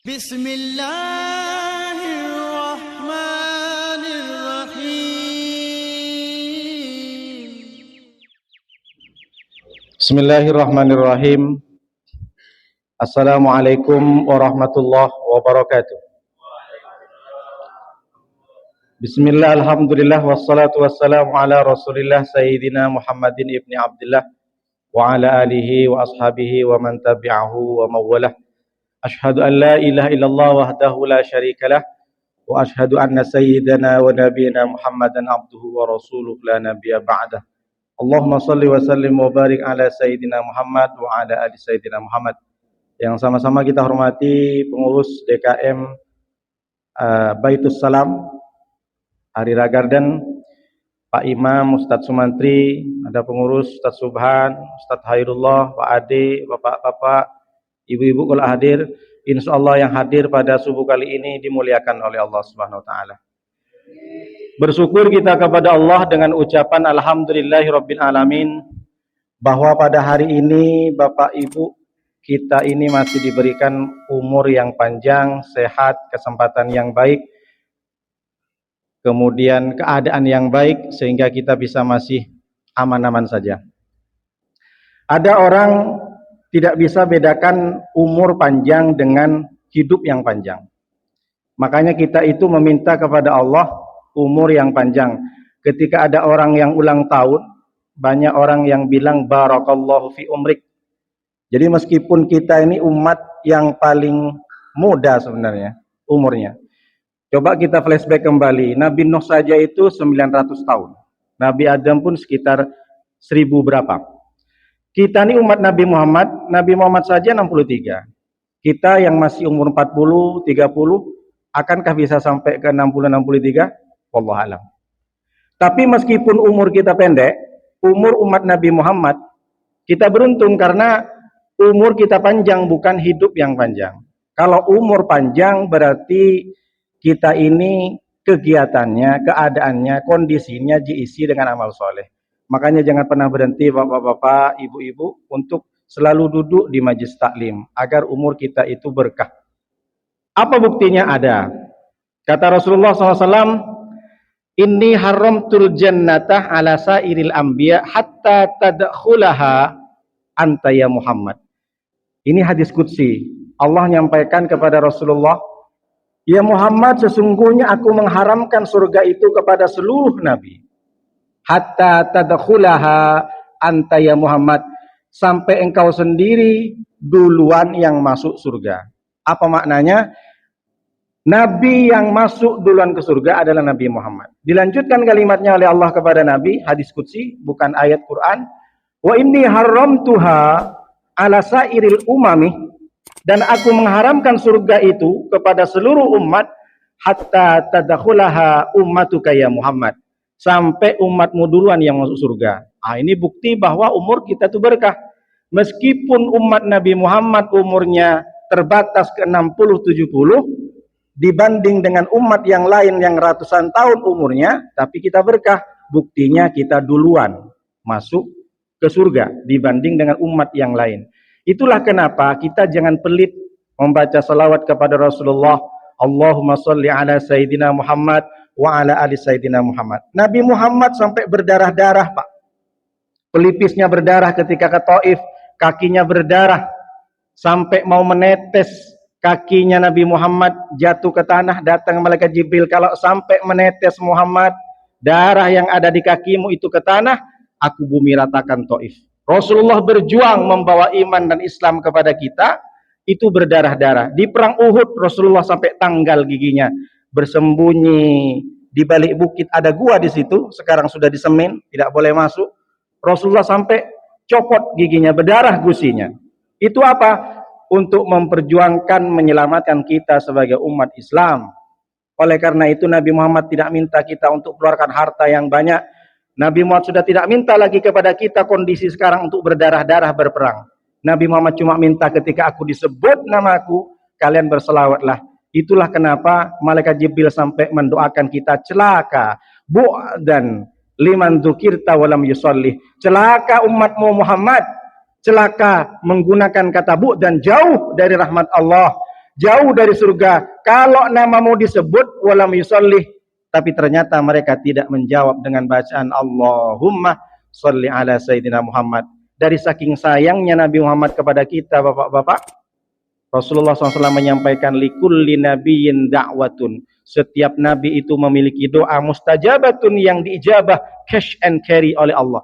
Bismillahirrahmanirrahim. Bismillahirrahmanirrahim. Assalamualaikum warahmatullahi wabarakatuh. Bismillah, alhamdulillah, wassalatu wassalamu ala rasulillah Sayyidina Muhammadin ibni Abdillah wa ala alihi wa ashabihi wa man tabi'ahu wa mawalah. Ashhadu an la ilaha illallah wahdahu la syarikalah wa ashhadu anna sayyidana wa nabiyana Muhammadan abduhu wa rasuluh la nabiyya ba'dah. Allahumma salli wa sallim wa barik ala Sayyidina Muhammad wa ala ali Sayyidina Muhammad. Yang sama-sama kita hormati pengurus DKM Baitus Salam Harira Garden, Pak Imam, Ustadz Sumantri, ada pengurus Ustadz Subhan, Ustadz Hairullah, Pak Ade, Bapak-bapak, ibu-ibu kalau hadir. Insyaallah yang hadir pada subuh kali ini dimuliakan oleh Allah Subhanahu wa taala. Bersyukur kita kepada Allah dengan ucapan alhamdulillahirabbil alamin bahwa pada hari ini Bapak Ibu kita ini masih diberikan umur yang panjang, sehat, kesempatan yang baik, kemudian keadaan yang baik sehingga kita bisa masih aman-aman saja. Ada orang tidak bisa bedakan umur panjang dengan hidup yang panjang. Makanya kita itu meminta kepada Allah umur yang panjang. Ketika ada orang yang ulang tahun, banyak orang yang bilang barakallahu fi umrik. Jadi meskipun kita ini umat yang paling muda sebenarnya umurnya. Coba kita flashback kembali. Nabi Nuh saja itu 900 tahun. Nabi Adam pun sekitar 1000 berapa. Kita ini umat Nabi Muhammad saja 63. Kita yang masih umur 40, 30, akankah bisa sampai ke 60, 63? Wallahu alam. Tapi meskipun umur kita pendek, umur umat Nabi Muhammad, kita beruntung karena umur kita panjang, bukan hidup yang panjang. Kalau umur panjang berarti kita ini kegiatannya, keadaannya, kondisinya diisi dengan amal soleh. Makanya jangan pernah berhenti bapak-bapak, ibu-ibu untuk selalu duduk di majelis taklim agar umur kita itu berkah. Apa buktinya? Ada. Kata Rasulullah SAW, inni haramtul jannata ala sairil anbiya hatta tadkhulaha anta ya Muhammad. Ini hadis qudsi. Allah menyampaikan kepada Rasulullah, ya Muhammad, sesungguhnya aku mengharamkan surga itu kepada seluruh nabi. Hatta tadkhulaha anta ya Muhammad, sampai engkau sendiri duluan yang masuk surga. Apa maknanya? Nabi yang masuk duluan ke surga adalah Nabi Muhammad. Dilanjutkan kalimatnya oleh Allah kepada Nabi, hadis qudsi, bukan ayat Quran. Wa inni haramtuha ala sairil umami, dan aku mengharamkan surga itu kepada seluruh umat hatta tadkhulaha ummatuka ya Muhammad, sampai umatmu duluan yang masuk surga. Ini bukti bahwa umur kita itu berkah. Meskipun umat Nabi Muhammad umurnya terbatas ke 60-70 dibanding dengan umat yang lain yang ratusan tahun umurnya, tapi kita berkah. Buktinya kita duluan masuk ke surga dibanding dengan umat yang lain. Itulah kenapa kita jangan pelit membaca salawat kepada Rasulullah. Allahumma sholli ala Sayyidina Muhammad wa ala ali Sayyidina Muhammad. Nabi Muhammad sampai berdarah-darah, Pak. Pelipisnya berdarah ketika ke Taif, kakinya berdarah sampai mau menetes. Kakinya Nabi Muhammad jatuh ke tanah, datang malaikat Jibril, kalau sampai menetes Muhammad, darah yang ada di kakimu itu ke tanah, aku bumi ratakan Taif. Rasulullah berjuang membawa iman dan Islam kepada kita, itu berdarah-darah. Di perang Uhud Rasulullah sampai tanggal giginya, bersembunyi di balik bukit, ada gua di situ, sekarang sudah disemen, tidak boleh masuk. Rasulullah sampai copot giginya, berdarah gusinya. Itu apa? Untuk memperjuangkan, menyelamatkan kita sebagai umat Islam. Oleh karena itu Nabi Muhammad tidak minta kita untuk keluarkan harta yang banyak. Nabi Muhammad sudah tidak minta lagi kepada kita kondisi sekarang untuk berdarah-darah berperang. Nabi Muhammad cuma minta ketika aku disebut namaku, kalian berselawatlah. Itulah kenapa malaikat Jibril sampai mendoakan kita celaka, bu'dan liman dzukirta walam yusolli. Celaka umatmu Muhammad, celaka menggunakan kata bu dan jauh dari rahmat Allah. jauh dari surga. Kalau namamu disebut walam yusallih, tapi ternyata mereka tidak menjawab dengan bacaan Allahumma sholli ala Sayyidina Muhammad. Dari saking sayangnya Nabi Muhammad kepada kita, bapak-bapak, Rasulullah SAW menyampaikan likulli nabiyyin da'watun. Setiap nabi itu memiliki doa mustajabatun yang diijabah cash and carry oleh Allah.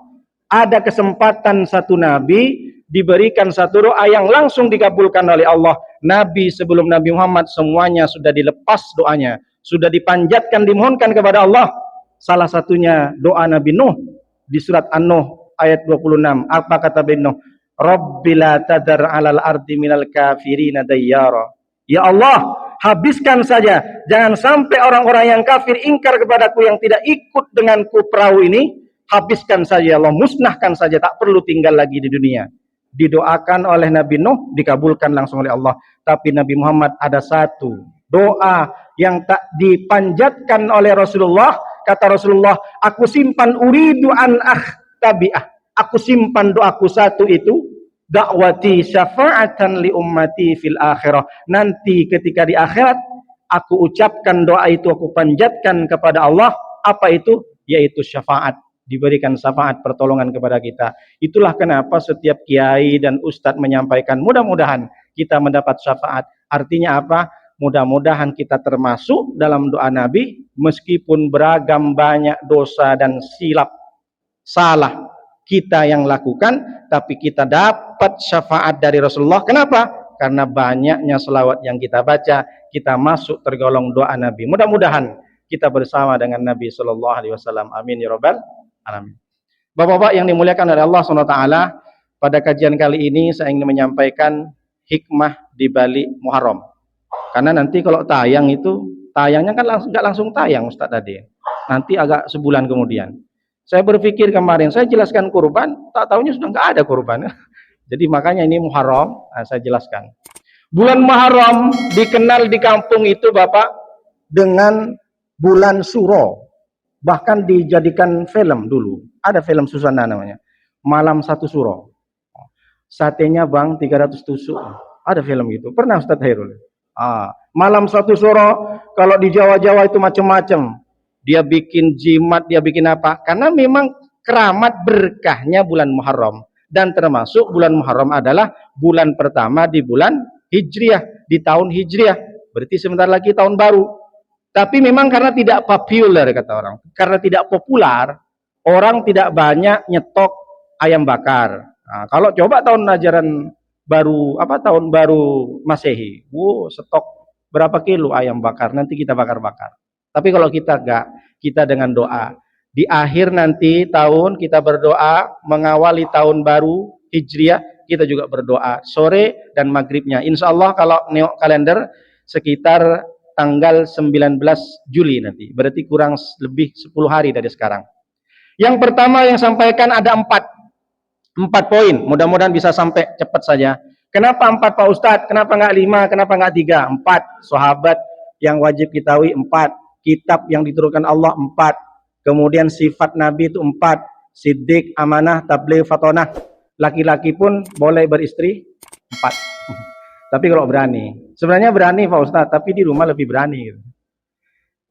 Ada kesempatan satu nabi diberikan satu doa yang langsung dikabulkan oleh Allah. Nabi sebelum Nabi Muhammad semuanya sudah dilepas doanya, sudah dipanjatkan, dimohonkan kepada Allah. Salah satunya doa Nabi Nuh di surat An-Nuh ayat 26. Apa kata Nabi Nuh? Rabbi la tadar 'alal ardi minal kafirina dayyara. Ya Allah, habiskan saja, jangan sampai orang-orang yang kafir ingkar kepadaku yang tidak ikut denganku perahu ini, habiskan saja Allah, musnahkan saja, tak perlu tinggal lagi di dunia. Didoakan oleh Nabi Nuh, dikabulkan langsung oleh Allah. Tapi Nabi Muhammad ada satu doa yang tak dipanjatkan oleh Rasulullah. Kata Rasulullah, aku simpan uridu an tabi'ah. Aku simpan doaku satu itu, dakwati syafa'atan li ummati fil akhirah. Nanti ketika di akhirat aku ucapkan doa itu, aku panjatkan kepada Allah. Apa itu? Yaitu syafaat. Diberikan syafaat pertolongan kepada kita. Itulah kenapa setiap kiai dan ustadz menyampaikan mudah-mudahan kita mendapat syafaat. Artinya apa? Mudah-mudahan kita termasuk dalam doa Nabi, meskipun beragam banyak dosa dan silap salah kita yang lakukan, tapi kita dapat syafaat dari Rasulullah. Kenapa? Karena banyaknya selawat yang kita baca, kita masuk tergolong doa Nabi. Mudah-mudahan kita bersama dengan Nabi Sallallahu Alaihi Wasallam. Amin ya Rabbal Alamin. Bapak-bapak yang dimuliakan oleh Allah SWT, pada kajian kali ini saya ingin menyampaikan hikmah di balik Muharram. Karena nanti kalau tayang itu, tayangnya kan nggak langsung tayang Ustaz tadi. Nanti agak sebulan kemudian. Saya berpikir kemarin, saya jelaskan kurban, tak tahunya sudah nggak ada kurban. Jadi makanya ini Muharram, saya jelaskan. Bulan Muharram dikenal di kampung itu Bapak dengan bulan Suro. Bahkan dijadikan film dulu. Ada film Susana namanya. Malam Satu Suro. Satenya Bang 300 tusuk. Ada film gitu. Pernah Ustaz Hairul? Malam Satu Suro, kalau di Jawa-Jawa itu macam-macam. Dia bikin jimat, dia bikin apa? Karena memang keramat berkahnya bulan Muharram. Dan termasuk bulan Muharram adalah bulan pertama di bulan Hijriah, di tahun Hijriah. Berarti sebentar lagi tahun baru. Tapi memang karena tidak populer kata orang. Karena tidak populer, orang tidak banyak nyetok ayam bakar. Nah, kalau coba tahun ajaran baru, tahun baru Masehi, stok berapa kilo ayam bakar, nanti kita bakar-bakar. Tapi kalau kita enggak, kita dengan doa. Di akhir nanti tahun kita berdoa, mengawali tahun baru Hijriah, kita juga berdoa. Sore dan maghribnya. Insya Allah kalau nengok kalender sekitar tanggal 19 Juli nanti. Berarti kurang lebih 10 hari dari sekarang. Yang pertama yang sampaikan ada 4 poin. Mudah-mudahan bisa sampai cepat saja. Kenapa 4 Pak Ustadz? Kenapa enggak 5? Kenapa enggak 3? 4 sahabat yang wajib kitahui 4. Kitab yang diturunkan Allah 4. Kemudian sifat Nabi itu 4. Siddiq, amanah, tabligh, fatonah. Laki-laki pun boleh beristri 4. Tapi kalau berani. Sebenarnya berani Pak Ustadz, tapi di rumah lebih berani.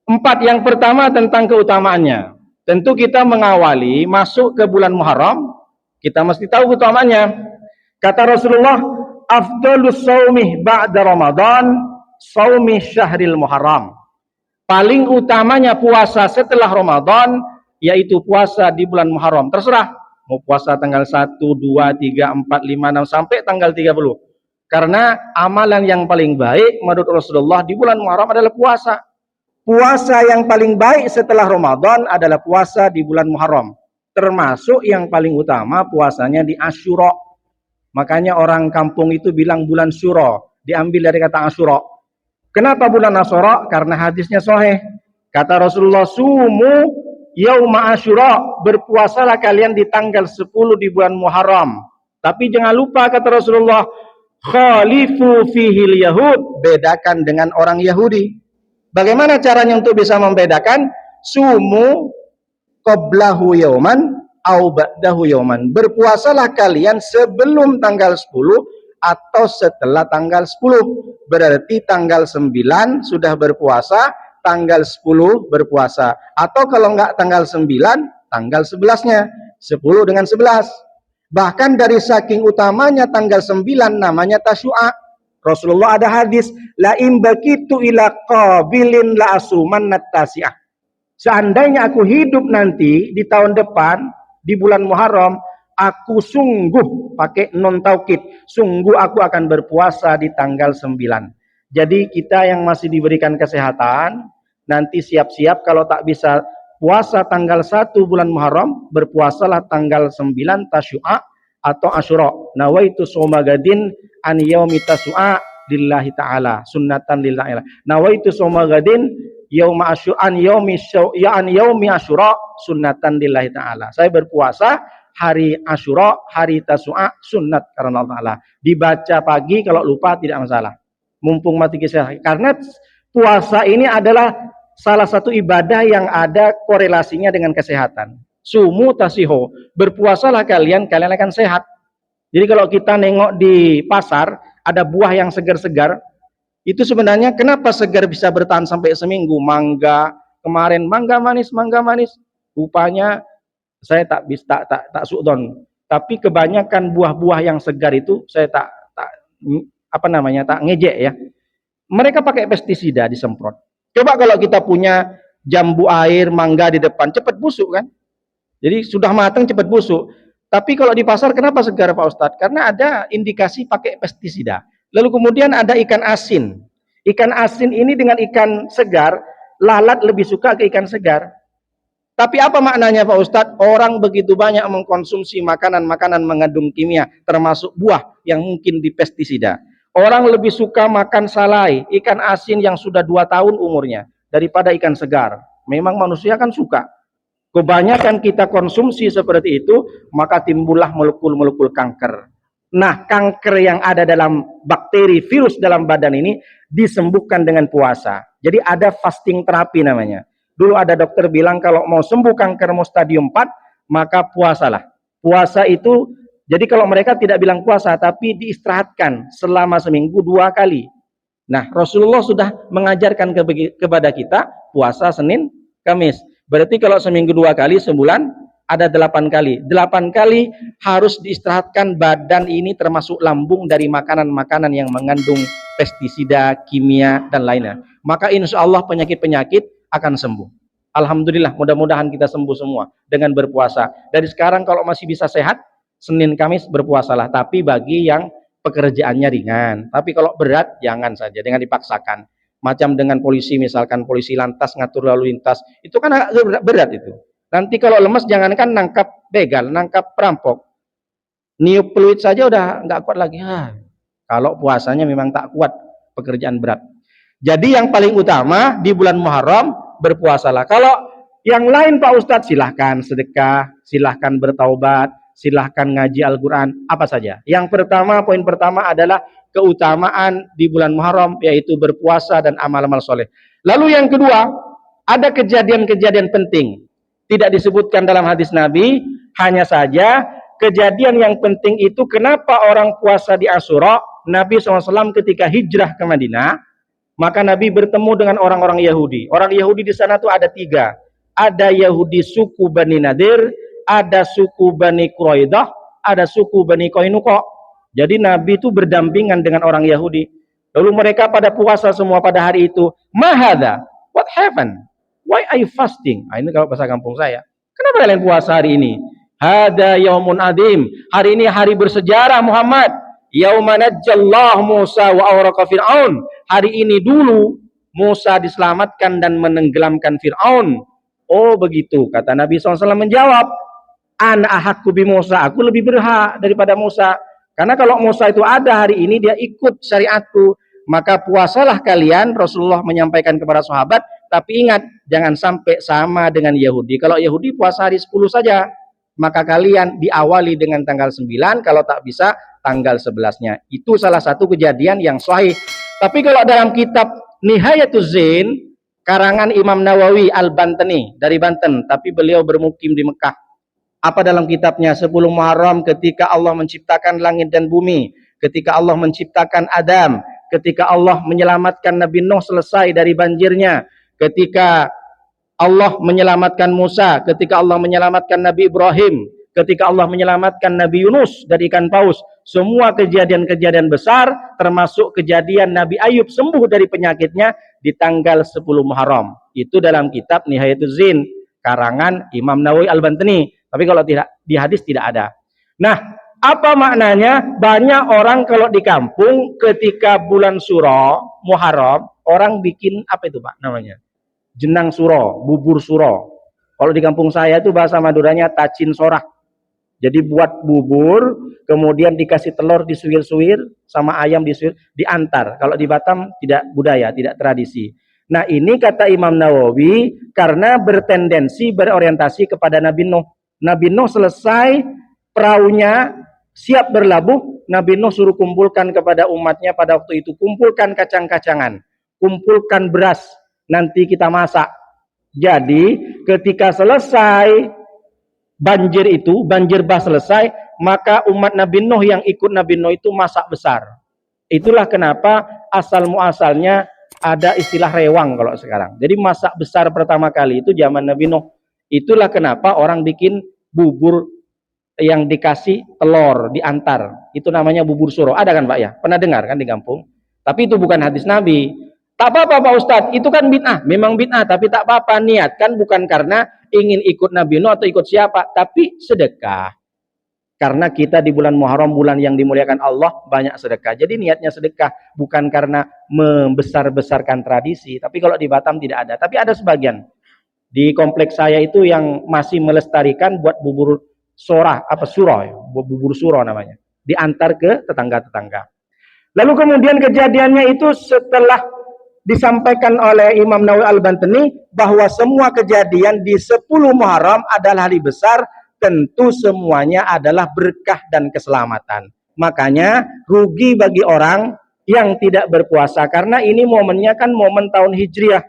4 yang pertama tentang keutamaannya. Tentu kita mengawali masuk ke bulan Muharram, kita mesti tahu keutamaannya. Kata Rasulullah, afdalus shaumi ba'da Ramadan, shaumi syahril Muharram. Paling utamanya puasa setelah Ramadan, yaitu puasa di bulan Muharram. Terserah, mau puasa tanggal 1, 2, 3, 4, 5, 6, sampai tanggal 30. Karena amalan yang paling baik menurut Rasulullah di bulan Muharram adalah puasa. Puasa yang paling baik setelah Ramadan adalah puasa di bulan Muharram. Termasuk yang paling utama puasanya di Asyura. Makanya orang kampung itu bilang bulan Syuro, diambil dari kata Asyura. Kenapa bulan Asyura? Karena hadisnya sahih. Kata Rasulullah, sumu yauma Asyura, berpuasalah kalian di tanggal 10 di bulan Muharram. Tapi jangan lupa kata Rasulullah, khalifu fihil yahud, bedakan dengan orang Yahudi. Bagaimana caranya untuk bisa membedakan? Sumu qablahu yauman au ba'dahu yauman. Berpuasalah kalian sebelum tanggal 10 atau setelah tanggal 10. berarti tanggal 9 sudah berpuasa, tanggal 10 berpuasa. Atau kalau enggak tanggal 9, tanggal 11-nya. 10 dengan 11. Bahkan dari saking utamanya tanggal 9 namanya tasyu'a. Rasulullah ada hadis, la in bakitu ila qabilin la asuman tasi'ah. Seandainya aku hidup nanti di tahun depan di bulan Muharram, aku sungguh, pakai non taukid, sungguh aku akan berpuasa di tanggal 9. Jadi kita yang masih diberikan kesehatan, nanti siap-siap kalau tak bisa puasa tanggal 1 bulan Muharram, berpuasalah tanggal 9 Tasyu'a atau Asyura. Nawaitu somagadin an yaumi Tasyu'a lillahi ta'ala, sunnatan lillahi. Nawaitu somagadin yauma asyu'an yaumi Asyura sunnatan lillahi ta'ala. Saya berpuasa hari Asyura, hari Tasyu'a, sunnat karena Allah Ta'ala. Dibaca pagi, kalau lupa tidak masalah. Mumpung mati kisah. Karena puasa ini adalah salah satu ibadah yang ada korelasinya dengan kesehatan. Sumu tasiho. Berpuasalah kalian akan sehat. Jadi kalau kita nengok di pasar, ada buah yang segar-segar, itu sebenarnya kenapa segar bisa bertahan sampai seminggu? Mangga, kemarin mangga manis. Rupanya saya tak suudon. Tapi kebanyakan buah-buah yang segar itu saya tak ngejek ya. Mereka pakai pestisida disemprot. Coba kalau kita punya jambu air, mangga di depan, cepat busuk kan? Jadi sudah matang cepat busuk. Tapi kalau di pasar kenapa segar Pak Ustadz? Karena ada indikasi pakai pestisida. Lalu kemudian ada ikan asin. Ikan asin ini dengan ikan segar, lalat lebih suka ke ikan segar. Tapi apa maknanya Pak Ustadz? Orang begitu banyak mengkonsumsi makanan-makanan mengandung kimia, termasuk buah yang mungkin dipestisida. Orang lebih suka makan salai, ikan asin yang sudah 2 tahun umurnya, daripada ikan segar. Memang manusia kan suka. Kebanyakan kita konsumsi seperti itu, maka timbullah molekul-molekul kanker. Nah, kanker yang ada dalam bakteri, virus dalam badan ini disembuhkan dengan puasa. Jadi ada fasting terapi namanya. Dulu ada dokter bilang kalau mau sembuh kankermu stadium 4, maka puasalah. Puasa itu, jadi kalau mereka tidak bilang puasa, tapi diistirahatkan selama seminggu 2 kali. Nah, Rasulullah sudah mengajarkan kepada kita puasa Senin, Kamis. Berarti kalau seminggu 2 kali, sebulan ada 8 kali. 8 kali harus diistirahatkan badan ini termasuk lambung dari makanan-makanan yang mengandung pestisida, kimia, dan lainnya. Maka insya Allah penyakit-penyakit akan sembuh. Alhamdulillah, mudah-mudahan kita sembuh semua dengan berpuasa. Dari sekarang kalau masih bisa sehat, Senin Kamis berpuasalah. Tapi bagi yang pekerjaannya ringan. Tapi kalau berat, jangan saja, dengan dipaksakan. Macam dengan polisi, misalkan polisi lantas ngatur lalu lintas, itu kan agak berat itu. Nanti kalau lemes, jangankan nangkap begal, nangkap perampok, niup peluit saja udah nggak kuat lagi. Kalau puasanya memang tak kuat, pekerjaan berat. Jadi yang paling utama di bulan Muharram berpuasalah. Kalau yang lain Pak Ustadz, silahkan sedekah, silahkan bertaubat, silahkan ngaji Al-Quran, apa saja. Yang pertama, poin pertama adalah keutamaan di bulan Muharram, yaitu berpuasa dan amal-amal soleh. Lalu yang kedua, ada kejadian-kejadian penting. Tidak disebutkan dalam hadis Nabi, hanya saja kejadian yang penting itu kenapa orang puasa di Asyura. Nabi SAW ketika hijrah ke Madinah, maka Nabi bertemu dengan orang-orang Yahudi. Orang Yahudi di sana tuh ada 3. Ada Yahudi suku Bani Nadir, ada suku Bani Quraidah, ada suku Bani Qainuqa. Jadi Nabi itu berdampingan dengan orang Yahudi. Lalu mereka pada puasa semua pada hari itu. Mahada, what happened? Why are you fasting? Ini kalau bahasa kampung saya. Kenapa kalian puasa hari ini? Hada yaumun adim. Hari ini hari bersejarah Muhammad. Yauma najjallahu Musa wa awraqa Fir'aun. Hari ini dulu Musa diselamatkan dan menenggelamkan Fir'aun. Oh begitu, kata Nabi SAW menjawab. Ana ahakku bi Musa. Aku lebih berhak daripada Musa. Karena kalau Musa itu ada hari ini, dia ikut syariatku. Maka puasalah kalian, Rasulullah menyampaikan kepada sahabat. Tapi ingat, jangan sampai sama dengan Yahudi. Kalau Yahudi puasa hari 10 saja, maka kalian diawali dengan tanggal 9, kalau tak bisa tanggal 11-nya. Itu salah satu kejadian yang sahih. Tapi kalau dalam kitab Nihayatuz Zain, karangan Imam Nawawi Al-Bantani dari Banten, tapi beliau bermukim di Mekah. Apa dalam kitabnya? 10 Muharram ketika Allah menciptakan langit dan bumi, ketika Allah menciptakan Adam, ketika Allah menyelamatkan Nabi Nuh selesai dari banjirnya, ketika Allah menyelamatkan Musa, ketika Allah menyelamatkan Nabi Ibrahim, ketika Allah menyelamatkan Nabi Yunus dari ikan paus. Semua kejadian-kejadian besar, termasuk kejadian Nabi Ayub sembuh dari penyakitnya di tanggal 10 Muharram. Itu dalam kitab Nihayatuz Zin, karangan Imam Nawawi Al-Bantani. Tapi kalau tidak di hadis tidak ada. Nah, apa maknanya? Banyak orang kalau di kampung ketika bulan Suro, Muharram, orang bikin apa itu Pak namanya? Jenang suro, bubur suro. Kalau di kampung saya itu bahasa Maduranya tacin sorak. Jadi buat bubur, kemudian dikasih telur disuir-suir, sama ayam disuir, diantar. Kalau di Batam tidak budaya, tidak tradisi. Nah ini kata Imam Nawawi, karena bertendensi, berorientasi kepada Nabi Nuh. Nabi Nuh selesai perahunya, siap berlabuh, Nabi Nuh suruh kumpulkan kepada umatnya pada waktu itu, kumpulkan kacang-kacangan, kumpulkan beras, nanti kita masak. Jadi ketika selesai banjir itu, banjir bah selesai, maka umat Nabi Nuh yang ikut Nabi Nuh itu masak besar. Itulah kenapa asal muasalnya ada istilah rewang kalau sekarang. Jadi masak besar pertama kali itu zaman Nabi Nuh. Itulah kenapa orang bikin bubur yang dikasih telur diantar. Itu namanya bubur suro. Ada kan Pak ya? Pernah dengar kan di kampung? Tapi itu bukan hadis Nabi. Tak apa-apa Pak Ustadz, itu kan bid'ah. Memang bid'ah, tapi tak apa-apa. Niatkan bukan karena ingin ikut Nabi Nuh atau ikut siapa, tapi sedekah. Karena kita di bulan Muharram, bulan yang dimuliakan Allah, banyak sedekah. Jadi niatnya sedekah, bukan karena membesar-besarkan tradisi. Tapi kalau di Batam tidak ada. Tapi ada sebagian. Di kompleks saya itu yang masih melestarikan buat bubur sorah, apa surah, ya? Bubur surah namanya. Diantar ke tetangga-tetangga. Lalu kemudian kejadiannya itu setelah disampaikan oleh Imam Nawawi Al-Bantani bahwa semua kejadian di 10 Muharram adalah hari besar, tentu semuanya adalah berkah dan keselamatan. Makanya rugi bagi orang yang tidak berpuasa, karena ini momennya kan momen tahun Hijriah,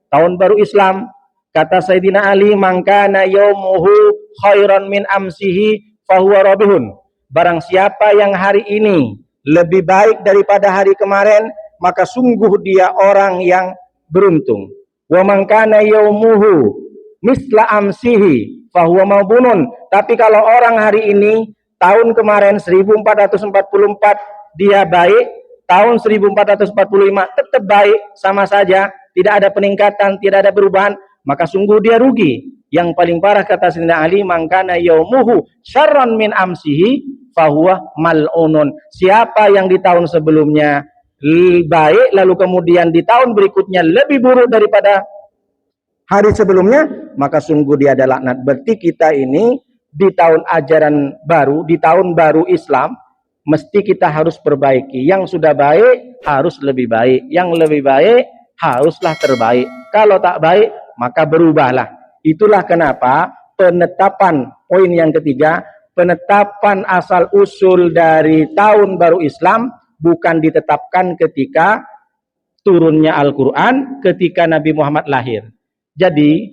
tahun baru Islam. Kata Sayyidina Ali, "Mangkana yaumuhu khairan min amsihi fahuwa rabihun." Barang siapa yang hari ini lebih baik daripada hari kemarin, maka sungguh dia orang yang beruntung. Wa man kana yaumuhu misla amsihi fahuwa mabunun. Tapi kalau orang hari ini, tahun kemarin 1444 dia baik, tahun 1445 tetap baik, sama saja, tidak ada peningkatan, tidak ada perubahan, maka sungguh dia rugi. Yang paling parah kata Sayyidina Ali, man kana yaumuhu syarran min amsihi fahuwa mal'unun. Siapa yang di tahun sebelumnya baik, lalu kemudian di tahun berikutnya lebih buruk daripada hari sebelumnya, maka sungguh dia adalah laknat. Berarti kita ini di tahun ajaran baru, di tahun baru Islam, mesti kita harus perbaiki. Yang sudah baik harus lebih baik, yang lebih baik haruslah terbaik. Kalau tak baik, maka berubahlah. Itulah kenapa penetapan, poin yang ketiga, penetapan asal usul dari tahun baru Islam bukan ditetapkan ketika turunnya Al-Quran, ketika Nabi Muhammad lahir. Jadi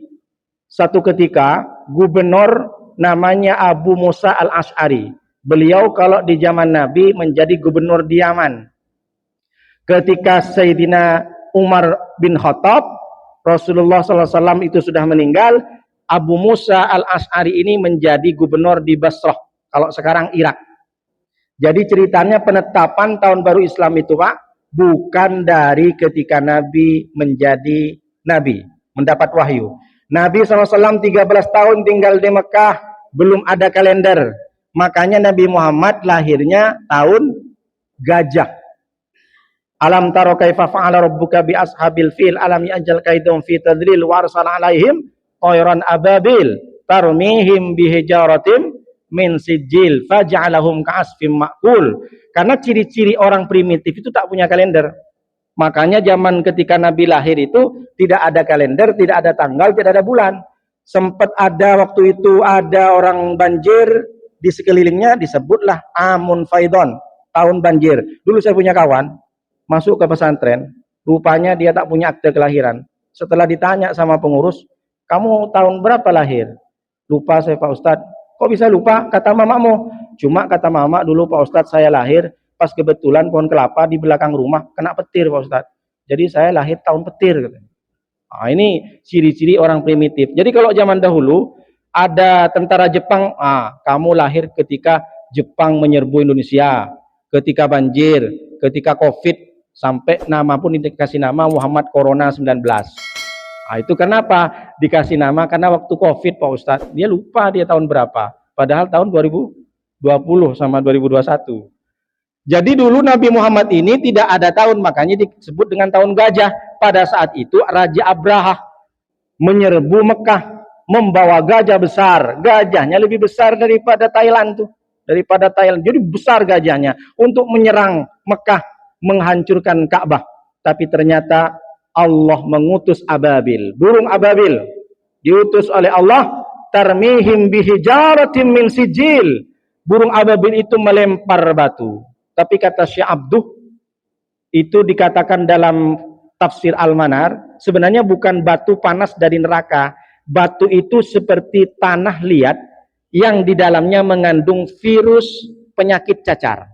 satu ketika gubernur namanya Abu Musa Al-Ash'ari. Beliau kalau di zaman Nabi menjadi gubernur di Yaman. Ketika Sayyidina Umar bin Khattab, Rasulullah SAW itu sudah meninggal, Abu Musa Al-Ash'ari ini menjadi gubernur di Basrah, kalau sekarang Irak. Jadi ceritanya penetapan tahun baru Islam itu Pak, bukan dari ketika Nabi menjadi Nabi, mendapat wahyu. Nabi SAW 13 tahun tinggal di Mekah, belum ada kalender. Makanya Nabi Muhammad lahirnya tahun gajah. Alam taro kaifa fa'ala rabbuka bi ashabil fil alam ya'jal kaidum fi tadlil wa arsala alaihim tayran ababil tarmihim bihijaratim min sijil faj'alahum ka'asfim ma'kul. Karena ciri-ciri orang primitif itu tak punya kalender. Makanya zaman ketika Nabi lahir itu tidak ada kalender, tidak ada tanggal, tidak ada bulan. Sempat ada waktu itu ada orang banjir di sekelilingnya, disebutlah Amun Faidon, tahun banjir. Dulu saya punya kawan masuk ke pesantren, rupanya dia tak punya akte kelahiran. Setelah ditanya sama pengurus, "Kamu tahun berapa lahir?" "Lupa saya Pak Ustadz." "Kok bisa lupa?" "Kata mamamu." "Cuma kata mama dulu Pak Ustadz saya lahir pas kebetulan pohon kelapa di belakang rumah kena petir Pak Ustadz. Jadi saya lahir tahun petir. Nah, ini ciri-ciri orang primitif. Jadi kalau zaman dahulu ada tentara Jepang, kamu lahir ketika Jepang menyerbu Indonesia, ketika banjir, ketika COVID, sampai nama pun dikasih nama Muhammad Corona 19. Nah, itu kenapa dikasih nama? Karena waktu COVID Pak Ustadz, dia lupa dia tahun berapa. Padahal tahun 2020 sama 2021. Jadi dulu Nabi Muhammad ini tidak ada tahun, makanya disebut dengan tahun gajah. Pada saat itu Raja Abraha menyerbu Mekah, membawa gajah besar. Gajahnya lebih besar daripada Thailand tuh, daripada Thailand. Jadi besar gajahnya untuk menyerang Mekah, menghancurkan Ka'bah. Tapi ternyata Allah mengutus ababil, burung ababil diutus oleh Allah, tarmihim bihijaratin min sijil. Burung ababil itu melempar batu. Tapi kata Syekh Abduh, itu dikatakan dalam tafsir Al-Manar, sebenarnya bukan batu panas dari neraka. Batu itu seperti tanah liat yang di dalamnya mengandung virus penyakit cacar.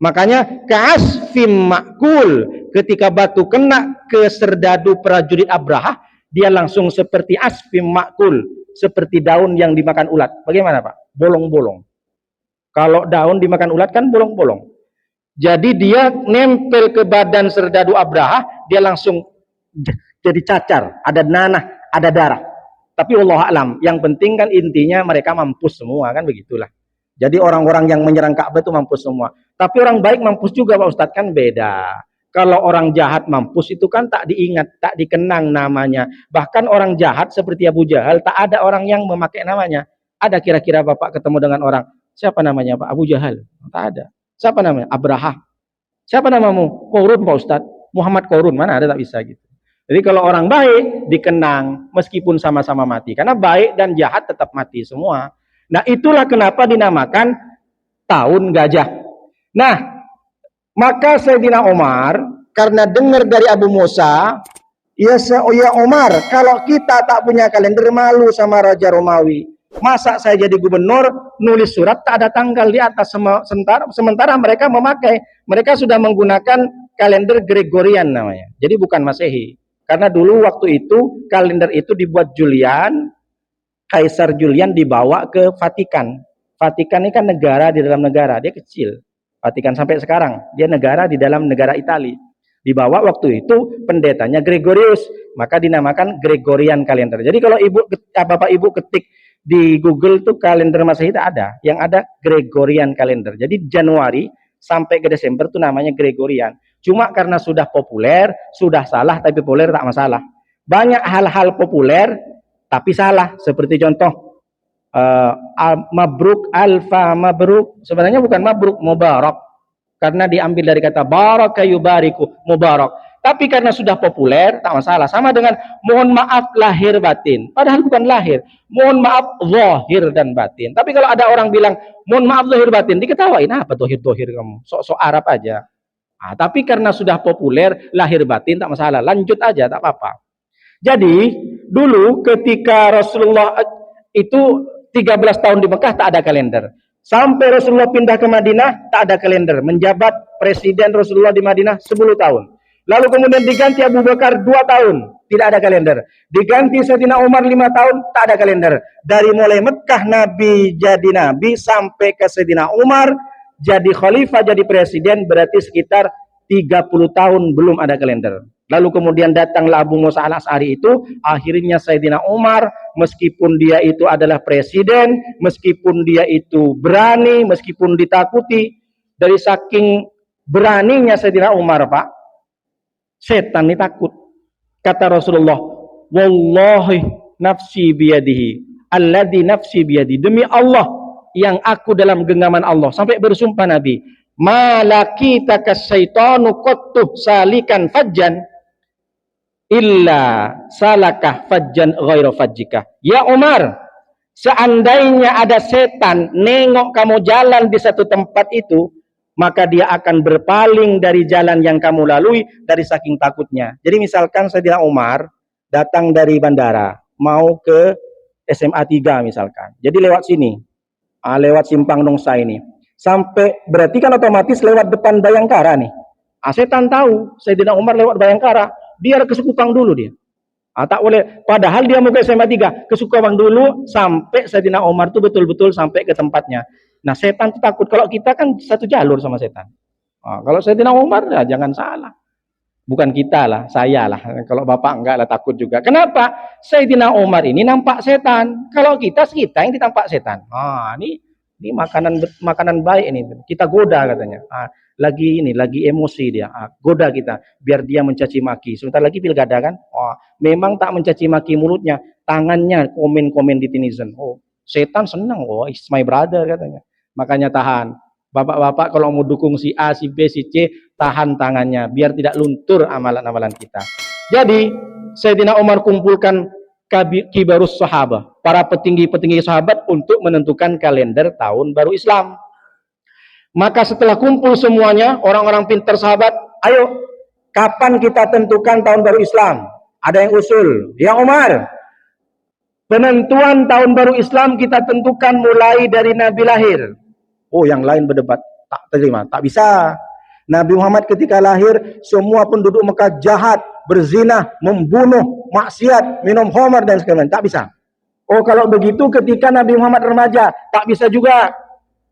Makanya kasfim makul, ketika batu kena ke serdadu prajurit Abraha, dia langsung seperti asfim makul, seperti daun yang dimakan ulat. Bagaimana Pak? Bolong-bolong. Kalau daun dimakan ulat kan bolong-bolong. Jadi dia nempel ke badan serdadu Abraha, dia langsung jadi cacar, ada nanah, ada darah. Tapi Allah alam, yang penting kan intinya mereka mampus semua, kan begitulah. Jadi orang-orang yang menyerang Ka'bah itu mampus semua. Tapi orang baik mampus juga Pak Ustadz, kan beda. Kalau orang jahat mampus itu kan tak diingat, tak dikenang namanya. Bahkan orang jahat seperti Abu Jahal, tak ada orang yang memakai namanya. Ada kira-kira Bapak ketemu dengan orang, siapa namanya Pak? Abu Jahal? Tak ada. Siapa namanya? Abraha. Siapa namamu? Korun Pak Ustadz. Muhammad Korun. Mana ada, tak bisa gitu. Jadi kalau orang baik dikenang meskipun sama-sama mati. Karena baik dan jahat tetap mati semua. Nah itulah kenapa dinamakan tahun gajah. Nah maka Sayyidina Umar karena dengar dari Abu Musa, ya Umar, kalau kita tak punya kalender malu sama Raja Romawi. Masa saya jadi gubernur nulis surat tak ada tanggal di atas, sementara mereka mereka sudah menggunakan kalender Gregorian namanya. Jadi bukan Masehi. Karena dulu waktu itu kalender itu dibuat Julian, Kaisar Julian dibawa ke Vatikan. Vatikan ini kan negara di dalam negara, dia kecil. Vatikan sampai sekarang, dia negara di dalam negara Italia. Dibawa waktu itu pendetanya Gregorius, maka dinamakan Gregorian kalender. Jadi kalau Bapak Ibu ketik di Google tuh kalender Masehi tak ada, yang ada Gregorian kalender. Jadi Januari sampai ke Desember tuh namanya Gregorian. Cuma karena sudah populer, sudah salah, tapi populer tak masalah. Banyak hal-hal populer tapi salah, seperti contoh Mabruk, Alfa Mabruk, sebenarnya bukan Mabruk, Mubarak, karena diambil dari kata baraka yubariku, Mubarak. Tapi karena sudah populer, tak masalah. Sama dengan mohon maaf lahir batin. Padahal bukan lahir. Mohon maaf zahir dan batin. Tapi kalau ada orang bilang, mohon maaf zahir batin, diketawain, apa zahir-zahir kamu? Sok-sok Arab aja. Nah, tapi karena sudah populer, lahir batin, tak masalah. Lanjut aja, tak apa-apa. Jadi, dulu ketika Rasulullah itu 13 tahun di Mekah, tak ada kalender. Sampai Rasulullah pindah ke Madinah, tak ada kalender. Menjabat presiden Rasulullah di Madinah 10 tahun. Lalu kemudian diganti Abu Bakar 2 tahun, tidak ada kalender. Diganti Sayyidina Umar 5 tahun, tak ada kalender. Dari mulai Mekah Nabi jadi Nabi sampai ke Sayyidina Umar jadi khalifah, jadi presiden, berarti sekitar 30 tahun belum ada kalender. Lalu kemudian datanglah Abu Musa al-Asy'ari itu, akhirnya Sayyidina Umar, meskipun dia itu adalah presiden, meskipun dia itu berani, meskipun ditakuti, dari saking beraninya Sayyidina Umar Pak, setan ini takut. Kata Rasulullah, wallahi nafsi biyadihi, alladzi nafsi biyadi, demi Allah yang aku dalam genggaman Allah. Sampai bersumpah Nabi, malakita kasyaitanu qattuh salikan fajjan illa salakah fajjan ghaira fajjika. Ya Umar, seandainya ada setan nengok kamu jalan di satu tempat itu, maka dia akan berpaling dari jalan yang kamu lalui dari saking takutnya. Jadi misalkan Sayyidina Umar datang dari bandara, mau ke SMA 3 misalkan. Jadi lewat sini, lewat Simpang Nongsa ini. Sampai berarti kan otomatis lewat depan Bayangkara nih. Setan tahu Sayyidina Umar lewat Bayangkara, dia ke Sukupang dulu dia. Tak boleh. Padahal dia mau ke SMA 3, ke Sukabang dulu sampai Sayyidina Umar tuh betul-betul sampai ke tempatnya. Nah, setan tuh takut. Kalau kita kan satu jalur sama setan. Kalau Sayyidina Umar ya jangan salah. Bukan kita lah, saya lah. Kalau bapak enggak lah takut juga. Kenapa? Sayyidina Umar ini nampak setan. Kalau kita yang ditampak setan. Ini makanan baik ini. Kita goda katanya. Lagi emosi dia, goda kita biar dia mencaci maki. Sebentar lagi pilkada kan, memang tak mencaci maki mulutnya, tangannya komen di netizen. Setan senang, it's my brother katanya. Makanya tahan, bapak-bapak kalau mau dukung si A, si B, si C, tahan tangannya biar tidak luntur amalan-amalan kita. Jadi Sayyidina Umar kumpulkan kibarus sahabah, para petinggi-petinggi sahabat untuk menentukan kalender tahun baru Islam. Maka setelah kumpul semuanya, orang-orang pintar sahabat, ayo, kapan kita tentukan tahun baru Islam? Ada yang usul, ya Umar, penentuan tahun baru Islam kita tentukan mulai dari Nabi lahir. Yang lain berdebat, tak terima, tak bisa. Nabi Muhammad ketika lahir, semua penduduk Mekah jahat, berzina, membunuh, maksiat, minum khamar dan sebagainya, tak bisa. Kalau begitu ketika Nabi Muhammad remaja, tak bisa juga.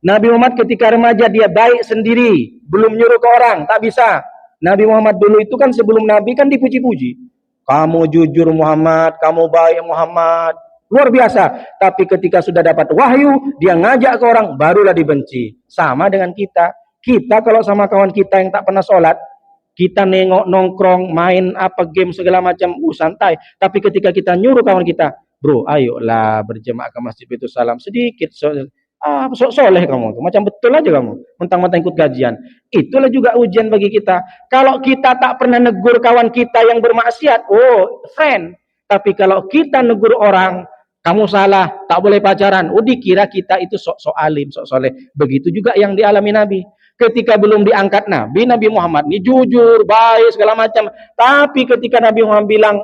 Nabi Muhammad ketika remaja dia baik sendiri, belum nyuruh ke orang, tak bisa. Nabi Muhammad dulu itu kan sebelum Nabi kan dipuji-puji. Kamu jujur Muhammad, kamu baik Muhammad, luar biasa. Tapi ketika sudah dapat wahyu, dia ngajak ke orang, barulah dibenci. Sama dengan kita. Kita kalau sama kawan kita yang tak pernah sholat, kita nengok nongkrong, main apa game segala macam, santai. Tapi ketika kita nyuruh kawan kita, bro, ayolah berjemaah ke masjid itu salam sedikit. Soleh kamu tuh, macam betul aja kamu, mentang-mentang ikut kajian. Itulah juga ujian bagi kita. Kalau kita tak pernah negur kawan kita yang bermaksiat, friend. Tapi kalau kita negur orang, kamu salah, tak boleh pacaran, dikira kita itu sok alim, sok soleh. Begitu juga yang dialami Nabi. Ketika belum diangkat Nabi Muhammad ini jujur, baik segala macam. Tapi ketika Nabi Muhammad bilang,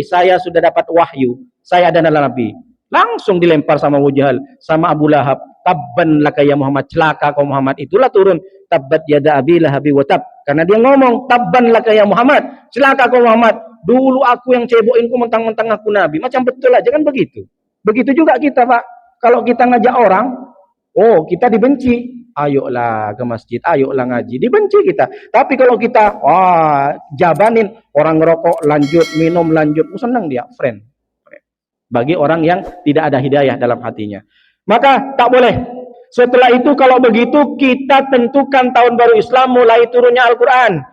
saya sudah dapat wahyu, saya adalah Nabi, langsung dilempar sama Abu Jahal, sama Abu Lahab. Tabban laka ya Muhammad, celaka kau Muhammad. Itulah turun tabbat yada abi lahabi wa tab. Karena dia ngomong tabban laka ya Muhammad, celaka kau Muhammad. Dulu aku yang cebokin ku, mentang-mentang aku Nabi. Macam betul aja kan begitu. Begitu juga kita Pak. Kalau kita ngajak orang, kita dibenci. Ayolah ke masjid, ayolah ngaji, dibenci kita. Tapi kalau kita jabanin, orang ngerokok lanjut, minum lanjut, senang dia, friend. Bagi orang yang tidak ada hidayah dalam hatinya, maka tak boleh. Setelah itu kalau begitu kita tentukan tahun baru Islam mulai turunnya Al-Quran.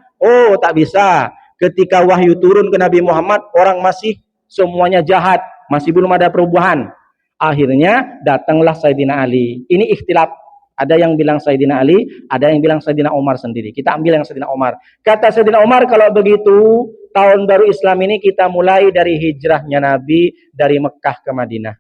Tak bisa. Ketika wahyu turun ke Nabi Muhammad, orang masih semuanya jahat, masih belum ada perubahan. Akhirnya datanglah Sayyidina Ali. Ini ikhtilaf. Ada yang bilang Sayyidina Ali, ada yang bilang Sayyidina Umar sendiri. Kita ambil yang Sayyidina Umar. Kata Sayyidina Umar, kalau begitu tahun baru Islam ini kita mulai dari hijrahnya Nabi dari Mekah ke Madinah.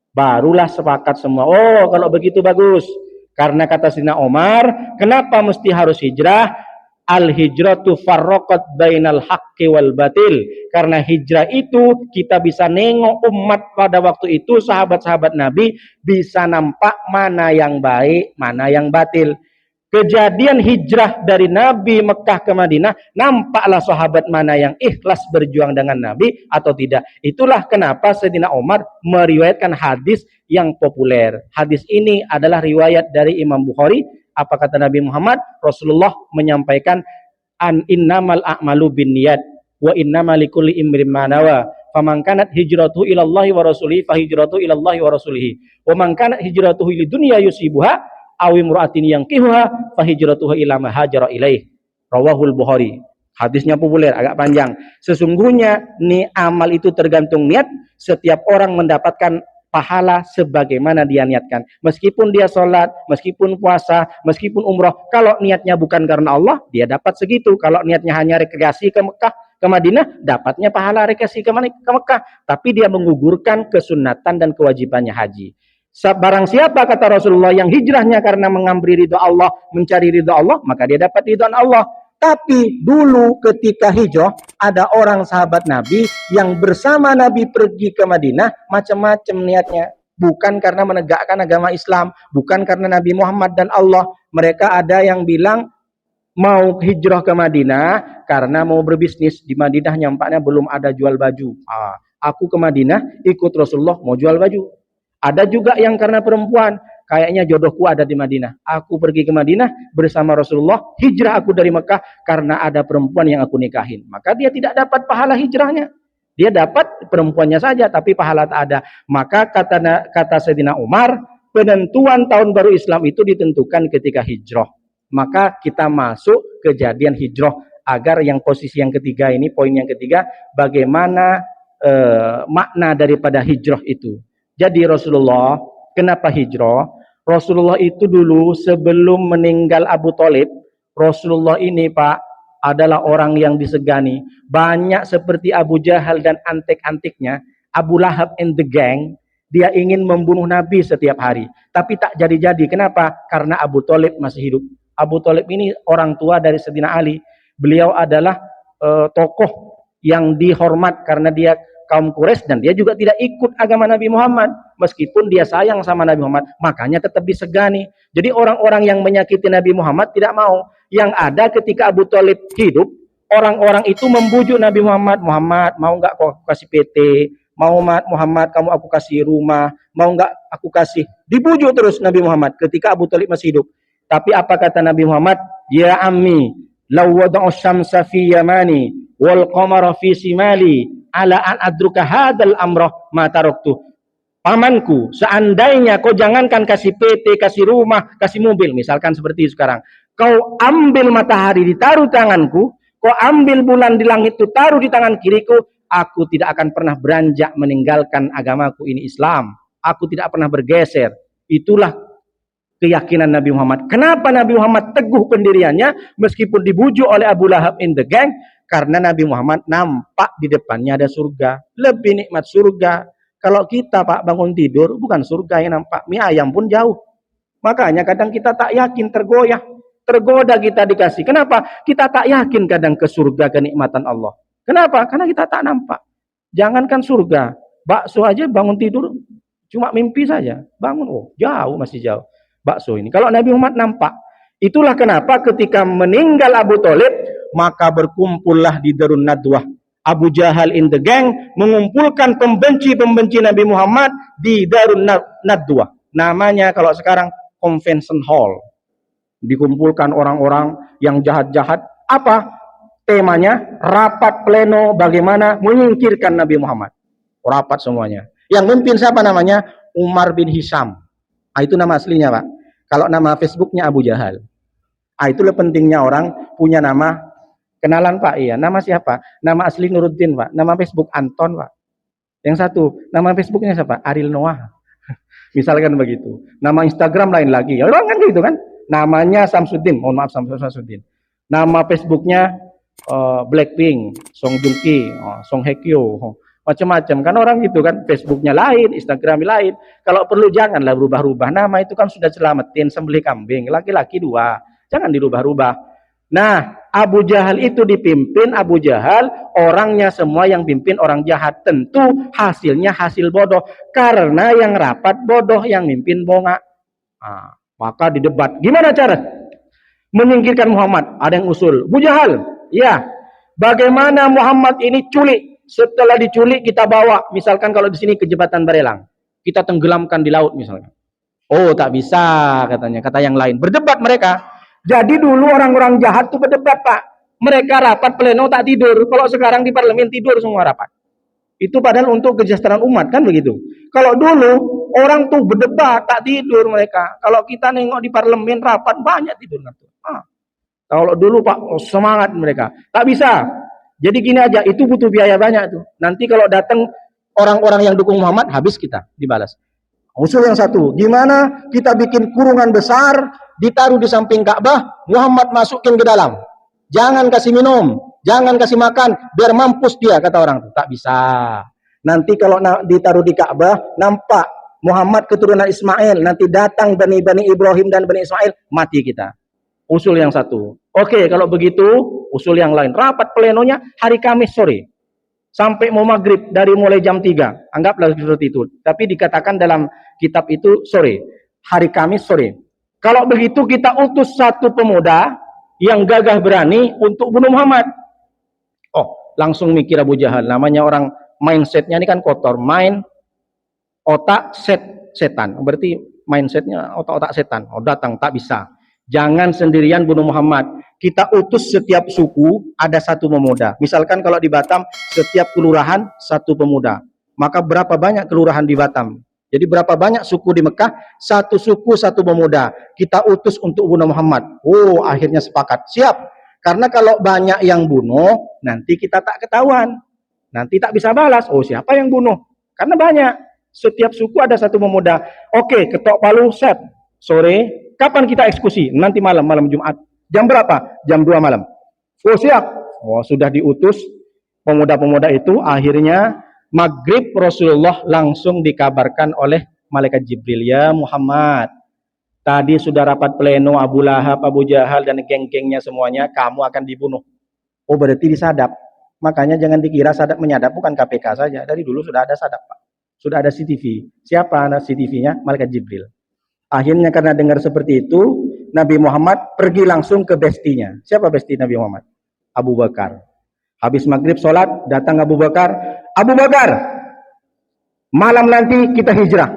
Barulah sepakat semua. Kalau begitu bagus. Karena kata Sayyidina Umar, kenapa mesti harus hijrah? Al-hijratu farraqat bainal haqqi wal batil. Karena hijrah itu kita bisa nengok umat pada waktu itu, sahabat-sahabat Nabi bisa nampak mana yang baik, mana yang batil. Kejadian hijrah dari Nabi Mekah ke Madinah, nampaklah sahabat mana yang ikhlas berjuang dengan Nabi atau tidak. Itulah kenapa Sayyidina Umar meriwayatkan hadis yang populer. Hadis ini adalah riwayat dari Imam Bukhari. Apa kata Nabi Muhammad? Rasulullah menyampaikan, innamal a'malu binniyat wa innamal likulli imrin ma nawa. Faman kanat hijratuhu ila Allah wa rasulihi fa hijratuhu ila Allah wa rasulihi. Wa man kanat hijratuhu lidunya yusibuha aw imra'atin yankihuha fa hijratuhu ila ma hajara ilaih. Rawahul Bukhari. Hadisnya populer, agak panjang. Sesungguhnya nih amal itu tergantung niat. Setiap orang mendapatkan pahala sebagaimana dia niatkan. Meskipun dia sholat, meskipun puasa, meskipun umroh, kalau niatnya bukan karena Allah, dia dapat segitu. Kalau niatnya hanya rekreasi ke Mekah, ke Madinah, dapatnya pahala rekreasi ke Mekah. Tapi dia menggugurkan kesunatan dan kewajibannya haji. Barang siapa, kata Rasulullah, yang hijrahnya karena mengambil ridho Allah, mencari ridho Allah, maka dia dapat ridho Allah. Tapi dulu ketika hijrah, ada orang sahabat Nabi yang bersama Nabi pergi ke Madinah, macam-macam niatnya. bukan karena menegakkan agama Islam, bukan karena Nabi Muhammad dan Allah. Mereka ada yang bilang mau hijrah ke Madinah karena mau berbisnis. Di Madinah nyampaknya belum ada jual baju. Aku ke Madinah ikut Rasulullah mau jual baju. Ada juga yang karena perempuan, kayaknya jodohku ada di Madinah. Aku pergi ke Madinah bersama Rasulullah, hijrah aku dari Mekah karena ada perempuan yang aku nikahin. Maka dia tidak dapat pahala hijrahnya. Dia dapat perempuannya saja, tapi pahala tak ada. Maka kata Sayyidina Umar, penentuan tahun baru Islam itu ditentukan ketika hijrah. Maka kita masuk kejadian hijrah agar yang posisi yang ketiga ini, poin yang ketiga, bagaimana makna daripada hijrah itu. Jadi Rasulullah, kenapa hijrah? Rasulullah itu dulu sebelum meninggal Abu Thalib, Rasulullah ini Pak adalah orang yang disegani. Banyak seperti Abu Jahal dan antek-antiknya, Abu Lahab and the gang, dia ingin membunuh Nabi setiap hari. Tapi tak jadi-jadi. Kenapa? Karena Abu Thalib masih hidup. Abu Thalib ini orang tua dari Sayyidina Ali. Beliau adalah tokoh yang dihormat karena dia kaum Quraisy dan dia juga tidak ikut agama Nabi Muhammad. Meskipun dia sayang sama Nabi Muhammad, makanya tetap disegani. Jadi orang-orang yang menyakiti Nabi Muhammad tidak mau. Yang ada ketika Abu Thalib hidup, orang-orang itu membujuk Nabi Muhammad, Muhammad mau nggak aku kasih PT, mau Muhammad kamu aku kasih rumah, mau nggak aku kasih. Dibujuk terus Nabi Muhammad ketika Abu Thalib masih hidup. Tapi apa kata Nabi Muhammad? Ya ammi, law wada'u syamsa fi yamani wal qamara fi simali ala an adruka hadzal amrah ma taraktu. Pamanku, seandainya kau jangankan kasih PT, kasih rumah, kasih mobil, misalkan seperti sekarang. Kau ambil matahari ditaruh tanganku, kau ambil bulan di langit itu taruh di tangan kiriku, aku tidak akan pernah beranjak meninggalkan agamaku ini Islam. Aku tidak pernah bergeser. Itulah keyakinan Nabi Muhammad. Kenapa Nabi Muhammad teguh pendiriannya meskipun dibujuk oleh Abu Lahab in the gang? Karena Nabi Muhammad nampak di depannya ada surga. Lebih nikmat surga. Kalau kita Pak bangun tidur bukan surga yang nampak, mie ayam pun jauh. Makanya kadang kita tak yakin, tergoyah, tergoda kita dikasih. Kenapa? Kita tak yakin kadang ke surga, kenikmatan Allah. Kenapa? Karena kita tak nampak. Jangankan surga, bakso aja bangun tidur cuma mimpi saja. Bangun, oh jauh, masih jauh bakso ini. Kalau Nabi Muhammad nampak. Itulah kenapa ketika meninggal Abu Thalib, maka berkumpullah di Darun Nadwah. Abu Jahal in the gang mengumpulkan pembenci-pembenci Nabi Muhammad di Darun Nadwah. Namanya kalau sekarang Convention Hall. Dikumpulkan orang-orang yang jahat-jahat. Apa temanya? Rapat pleno bagaimana menyingkirkan Nabi Muhammad. Rapat semuanya. Yang memimpin siapa namanya? Umar bin Hisham. Itu nama aslinya Pak. Kalau nama Facebooknya Abu Jahal. Itulah pentingnya orang punya nama. Kenalan Pak, iya. Nama siapa? Nama asli Nuruddin Pak. Nama Facebook Anton Pak. Yang satu, nama Facebooknya siapa? Ariel Noah. Misalkan begitu. Nama Instagram lain lagi. Ya orang kan gitu kan. Namanya Samsudin. Mohon maaf Samsudin. Nama Facebooknya Blackpink, Song Joong Ki, Song Hye Kyo, macam-macam kan orang gitu kan. Facebooknya lain, Instagram lain. Kalau perlu janganlah berubah-ubah. Nama itu kan sudah selamatin sembelih kambing. Laki-laki 2. Jangan dirubah-rubah. Nah, Abu Jahal itu dipimpin Abu Jahal, orangnya semua yang pimpin orang jahat. Tentu hasilnya hasil bodoh. Karena yang rapat bodoh, yang mimpin bongak. Maka didebat. Gimana cara menyingkirkan Muhammad? Ada yang usul. Abu Jahal, ya. Bagaimana Muhammad ini culik? Setelah diculik kita bawa. Misalkan kalau di sini ke Jembatan Barelang. Kita tenggelamkan di laut misalnya. Oh, tak bisa katanya. Kata yang lain. Berdebat mereka. Jadi dulu orang-orang jahat tuh berdebat Pak. Mereka rapat pleno tak tidur. Kalau sekarang di parlemen tidur semua rapat. Itu padahal untuk kesejahteraan umat kan begitu. Kalau dulu orang tuh berdebat tak tidur mereka. Kalau kita nengok di parlemen rapat banyak tidur. Kalau dulu Pak semangat mereka. Tak bisa. Jadi gini aja, itu butuh biaya banyak tuh. Nanti kalau datang orang-orang yang dukung Muhammad habis kita dibalas. Usul yang satu, gimana kita bikin kurungan besar, ditaruh di samping Ka'bah, Muhammad masukin ke dalam. Jangan kasih minum, jangan kasih makan, biar mampus dia, kata orang. Tak bisa. Nanti kalau ditaruh di Ka'bah, nampak Muhammad keturunan Ismail, nanti datang Bani Ibrahim dan Bani Ismail, mati kita. Usul yang satu. Oke, kalau begitu, usul yang lain. Rapat plenonya hari Kamis sore. sampai mau maghrib, dari mulai jam 3, anggaplah seperti itu. Tapi dikatakan dalam kitab itu sore, hari Kamis sore. Kalau begitu kita utus satu pemuda yang gagah berani untuk bunuh Muhammad. Oh, langsung mikir Abu Jahal, namanya orang mindsetnya ini kan kotor, otak setan, berarti mindsetnya otak-otak setan. Oh, datang, tak bisa, jangan sendirian bunuh Muhammad, kita utus setiap suku ada satu pemuda. Misalkan kalau di Batam setiap kelurahan satu pemuda, maka berapa banyak kelurahan di Batam? Jadi berapa banyak suku di Mekah? Satu suku satu pemuda, kita utus untuk bunuh Muhammad. Oh, akhirnya sepakat, siap. Karena kalau banyak yang bunuh, nanti kita tak ketahuan, nanti tak bisa balas. Oh, siapa yang bunuh? Karena banyak. Setiap suku ada satu pemuda. Oke, ketok palu, set. Sore, kapan kita eksekusi? Nanti malam Jumat. Jam berapa? Jam 2 malam. Oh, siap. Oh, sudah diutus pemuda-pemuda itu. Akhirnya maghrib Rasulullah langsung dikabarkan oleh malaikat Jibril, ya Muhammad, tadi sudah rapat pleno Abu Lahab, Abu Jahal dan geng-gengnya semuanya, kamu akan dibunuh. Oh, berarti disadap. Makanya jangan dikira sadap menyadap, bukan KPK saja. Dari dulu sudah ada sadap, Pak. Sudah ada CCTV. Siapa CCTV-nya? Malaikat Jibril. Akhirnya karena dengar seperti itu, Nabi Muhammad pergi langsung ke bestinya. Siapa besti Nabi Muhammad? Abu Bakar. Habis maghrib sholat, datang Abu Bakar. Abu Bakar, malam nanti kita hijrah.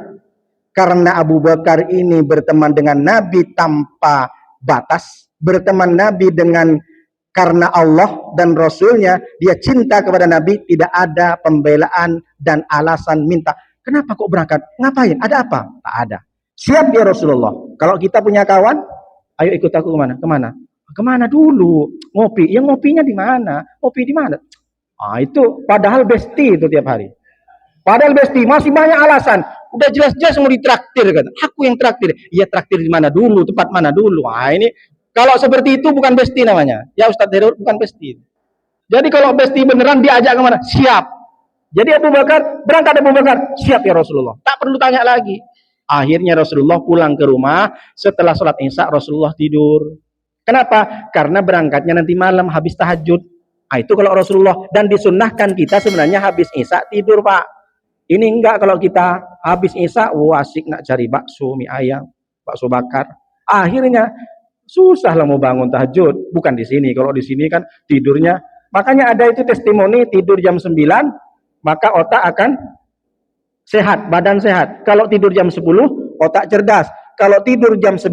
Karena Abu Bakar ini berteman dengan Nabi tanpa batas, berteman Nabi dengan karena Allah dan Rasulnya, dia cinta kepada Nabi, tidak ada pembelaan dan alasan minta. Kenapa kok berangkat? Ngapain? Ada apa? Tak ada. Siap ya Rasulullah. Kalau kita punya kawan, ayo ikut aku kemana? Kemana? Kemana dulu? Ngopi. Yang ngopinya di mana? Ngopi di mana? Ah, itu padahal besti itu tiap hari. Padahal besti masih banyak alasan. Udah jelas-jelas mau ditraktir kan. Aku yang traktir. Ya traktir di mana dulu? Tempat mana dulu? Ah, ini kalau seperti itu bukan besti namanya. Ya Ustadz Heru, bukan besti. Jadi kalau besti beneran diajak kemana? Siap. Jadi Abu Bakar, berangkat Abu Bakar. Siap ya Rasulullah. Tak perlu tanya lagi. Akhirnya Rasulullah pulang ke rumah. Setelah sholat Isya Rasulullah tidur. Kenapa? Karena berangkatnya nanti malam habis tahajud. Nah, itu kalau Rasulullah. Dan disunnahkan kita sebenarnya habis Isya tidur, Pak. Ini enggak, kalau kita habis Isya, asik nak cari bakso, mie ayam, bakso bakar. Akhirnya susah lah mau bangun tahajud. Bukan di sini. Kalau di sini kan tidurnya. Makanya ada itu testimoni tidur jam 9, maka otak akan sehat, badan sehat. Kalau tidur jam 10, otak cerdas. Kalau tidur jam 11,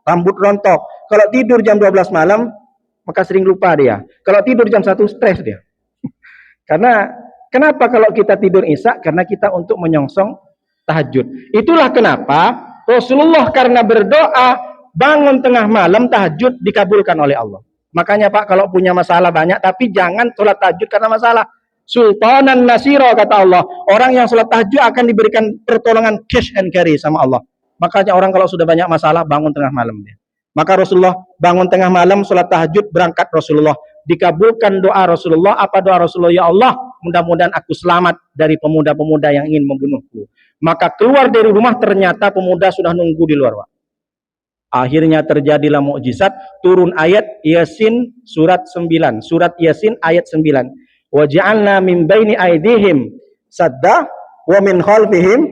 rambut rontok. Kalau tidur jam 12 malam, maka sering lupa dia. Kalau tidur jam 1, stres dia. Karena kenapa kalau kita tidur Isya? Karena kita untuk menyongsong tahajud. Itulah kenapa Rasulullah karena berdoa bangun tengah malam tahajud dikabulkan oleh Allah. Makanya Pak, kalau punya masalah banyak, tapi jangan sholat tahajud karena masalah. Sultanan nasiro, kata Allah. Orang yang sholat tahajud akan diberikan pertolongan cash and carry sama Allah. Makanya orang kalau sudah banyak masalah bangun tengah malam dia. Maka Rasulullah bangun tengah malam sholat tahajud, berangkat Rasulullah. Dikabulkan doa Rasulullah. Apa doa Rasulullah? Ya Allah, mudah-mudahan aku selamat dari pemuda-pemuda yang ingin membunuhku. Maka keluar dari rumah, ternyata pemuda sudah nunggu di luar. Akhirnya terjadilah mukjizat, turun ayat Yasin surat 9. Surat Yasin ayat 9. Wa ja'alna min baini aydihim sadda wa min khalfihim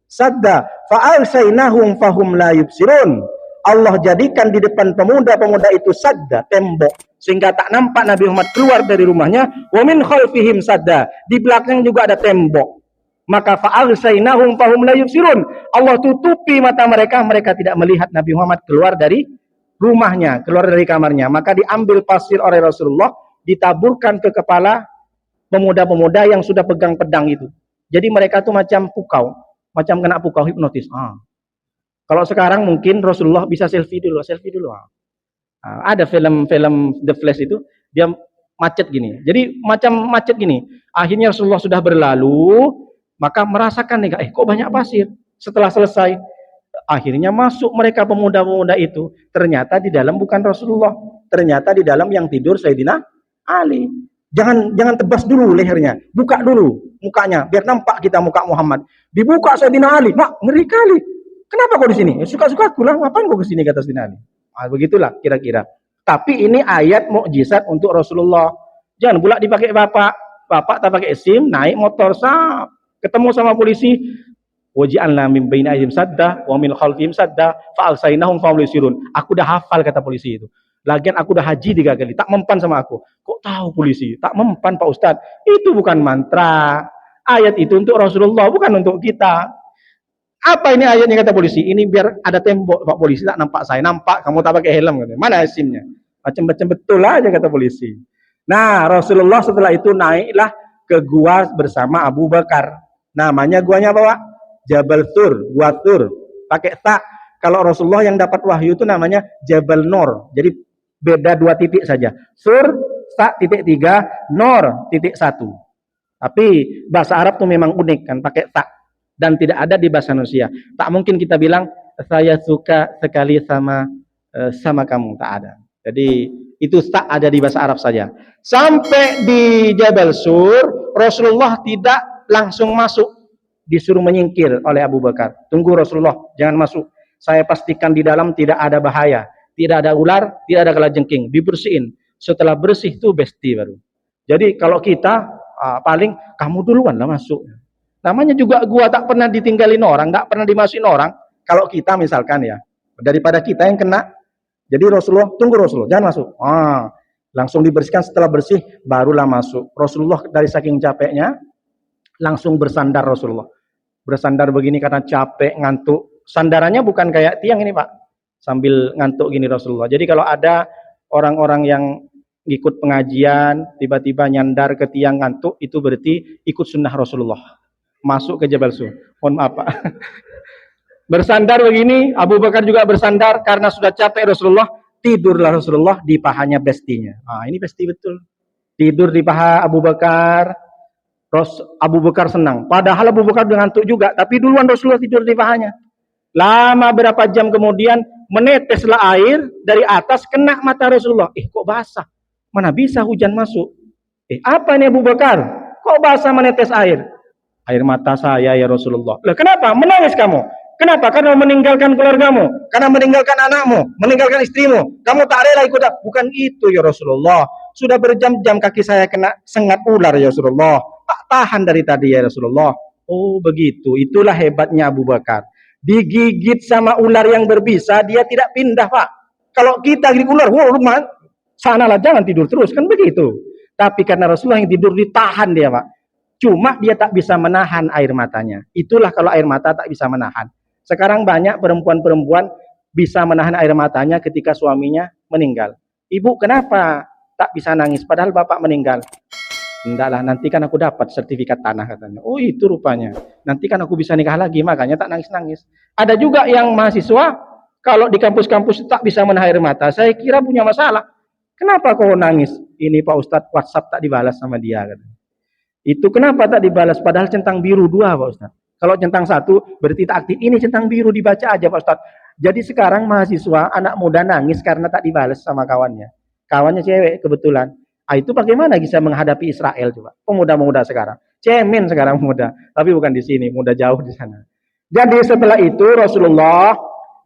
sadda fa arsaynahum fahum la yubsirun. Allah jadikan di depan pemuda-pemuda itu sadda, tembok, sehingga tak nampak Nabi Muhammad keluar dari rumahnya. Wa min khalfihim sadda, di belakang juga ada tembok. Maka fa'arsaynahum fahum la yubsirun. Allah tutupi mata mereka, mereka tidak melihat Nabi Muhammad keluar dari rumahnya, keluar dari kamarnya. Maka diambil pasir oleh Rasulullah, ditaburkan ke kepala pemuda-pemuda yang sudah pegang pedang itu. Jadi mereka tuh macam pukau, macam kena pukau hipnotis. Kalau sekarang mungkin Rasulullah bisa selfie dulu. Ada film-film The Flash itu, dia macet gini. Jadi macam macet gini. Akhirnya Rasulullah sudah berlalu, maka merasakan nih, kok banyak pasir. Setelah selesai, akhirnya masuk mereka pemuda-pemuda itu. Ternyata di dalam bukan Rasulullah. Ternyata di dalam yang tidur Sayyidina Ali. Jangan tebas dulu lehernya, buka dulu mukanya biar nampak kita muka Muhammad. Dibuka Sayyidina Ali, mak ngeri kali. Kenapa kau di sini? Suka-suka aku lah, ngapain kau ke sini kata Sayyidina Ali. Begitulah kira-kira. Tapi ini ayat mukjizat untuk Rasulullah. Jangan pula dipakai bapak. bapak tak pakai SIM, naik motor, sap, ketemu sama polisi, waji'alna min baini aydihim sadda wa min khalfihim sadda fa'alsainahum fahum la yusirun. Aku dah hafal kata polisi itu. Lagian aku dah haji 3 kali, tak mempan sama aku. Kok tahu polisi? Tak mempan Pak Ustadz. Itu bukan mantra. Ayat itu untuk Rasulullah, bukan untuk kita. Apa ini ayatnya kata polisi? Ini biar ada tembok Pak polisi, tak nampak saya. Nampak kamu tak pakai helm. Mana SIM-nya? Macam-macam betul aja kata polisi. Nah, Rasulullah setelah itu naiklah ke gua bersama Abu Bakar. Namanya guanya apa, Pak? Jabal Tur, Gua Tur. Pakai tak. Kalau Rasulullah yang dapat wahyu itu namanya Jabal Nur. Jadi beda 2 titik saja. Sur, tak titik 3, Nur titik 1. Tapi bahasa Arab tuh memang unik kan, pakai tak. Dan tidak ada di bahasa Indonesia. Tak mungkin kita bilang saya suka sekali sama kamu, tak ada. Jadi itu tak ada di bahasa Arab saja. Sampai di Jabal Sur, Rasulullah tidak langsung masuk, disuruh menyingkir oleh Abu Bakar. Tunggu Rasulullah, jangan masuk. Saya pastikan di dalam tidak ada bahaya, tidak ada ular, tidak ada kalajengking. Dibersihin. Setelah bersih itu besti baru. Jadi kalau kita paling kamu duluan lah masuk. Namanya juga gua tak pernah ditinggalin orang, tak pernah dimasukin orang. Kalau kita misalkan ya, daripada kita yang kena. Jadi Rasulullah, tunggu Rasulullah, jangan masuk. Langsung dibersihkan, setelah bersih barulah masuk. Rasulullah dari saking capeknya langsung bersandar Rasulullah. Bersandar begini karena capek, ngantuk. Sandarannya bukan kayak tiang ini Pak, sambil ngantuk gini Rasulullah. Jadi kalau ada orang-orang yang ikut pengajian tiba-tiba nyandar ke tiang ngantuk, itu berarti ikut sunnah Rasulullah, masuk ke Jabal Sur. Mohon maaf Pak. Bersandar begini, Abu Bakar juga bersandar karena sudah capek Rasulullah. Tidurlah Rasulullah di pahanya bestinya. Ini besti betul. Tidur di paha Abu Bakar. Abu Bakar senang. Padahal Abu Bakar udah ngantuk juga, tapi duluan Rasulullah tidur di pahanya. Lama berapa jam kemudian meneteslah air dari atas kena mata Rasulullah. Kok basah? Mana bisa hujan masuk? Apa ini Abu Bakar? Kok basah menetes air? Air mata saya ya Rasulullah. Loh, kenapa? Menangis kamu? Kenapa? Karena meninggalkan keluargamu, karena meninggalkan anakmu, meninggalkan istrimu. Kamu tak rela ikut? Bukan itu ya Rasulullah. Sudah berjam-jam kaki saya kena sengat ular ya Rasulullah. Tak tahan dari tadi ya Rasulullah. Oh begitu. Itulah hebatnya Abu Bakar. Digigit sama ular yang berbisa, dia tidak pindah Pak. Kalau kita gigit ular, rumah sanalah, jangan tidur terus, kan begitu. Tapi karena Rasulullah yang tidur, ditahan dia Pak. Cuma dia tak bisa menahan air matanya. Itulah kalau air mata tak bisa menahan. Sekarang banyak perempuan-perempuan bisa menahan air matanya ketika suaminya meninggal. Ibu kenapa tak bisa nangis padahal bapak meninggal? Enggaklah, nanti kan aku dapat sertifikat tanah katanya. Oh itu rupanya. Nanti kan aku bisa nikah lagi, makanya tak nangis-nangis. Ada juga yang mahasiswa kalau di kampus-kampus tak bisa menahan air mata. Saya kira punya masalah. Kenapa kau nangis? Ini Pak Ustadz, WhatsApp tak dibalas sama dia katanya. Itu kenapa tak dibalas? Padahal centang biru 2 Pak Ustadz. Kalau centang 1 berarti tak aktif. Ini centang biru dibaca aja Pak Ustadz. Jadi sekarang mahasiswa, anak muda nangis karena tak dibalas sama kawannya. Kawannya cewek kebetulan. Itu bagaimana bisa menghadapi Israel coba? Pemuda-pemuda sekarang. Cemen sekarang muda. Tapi bukan di sini, muda jauh di sana. Jadi setelah itu Rasulullah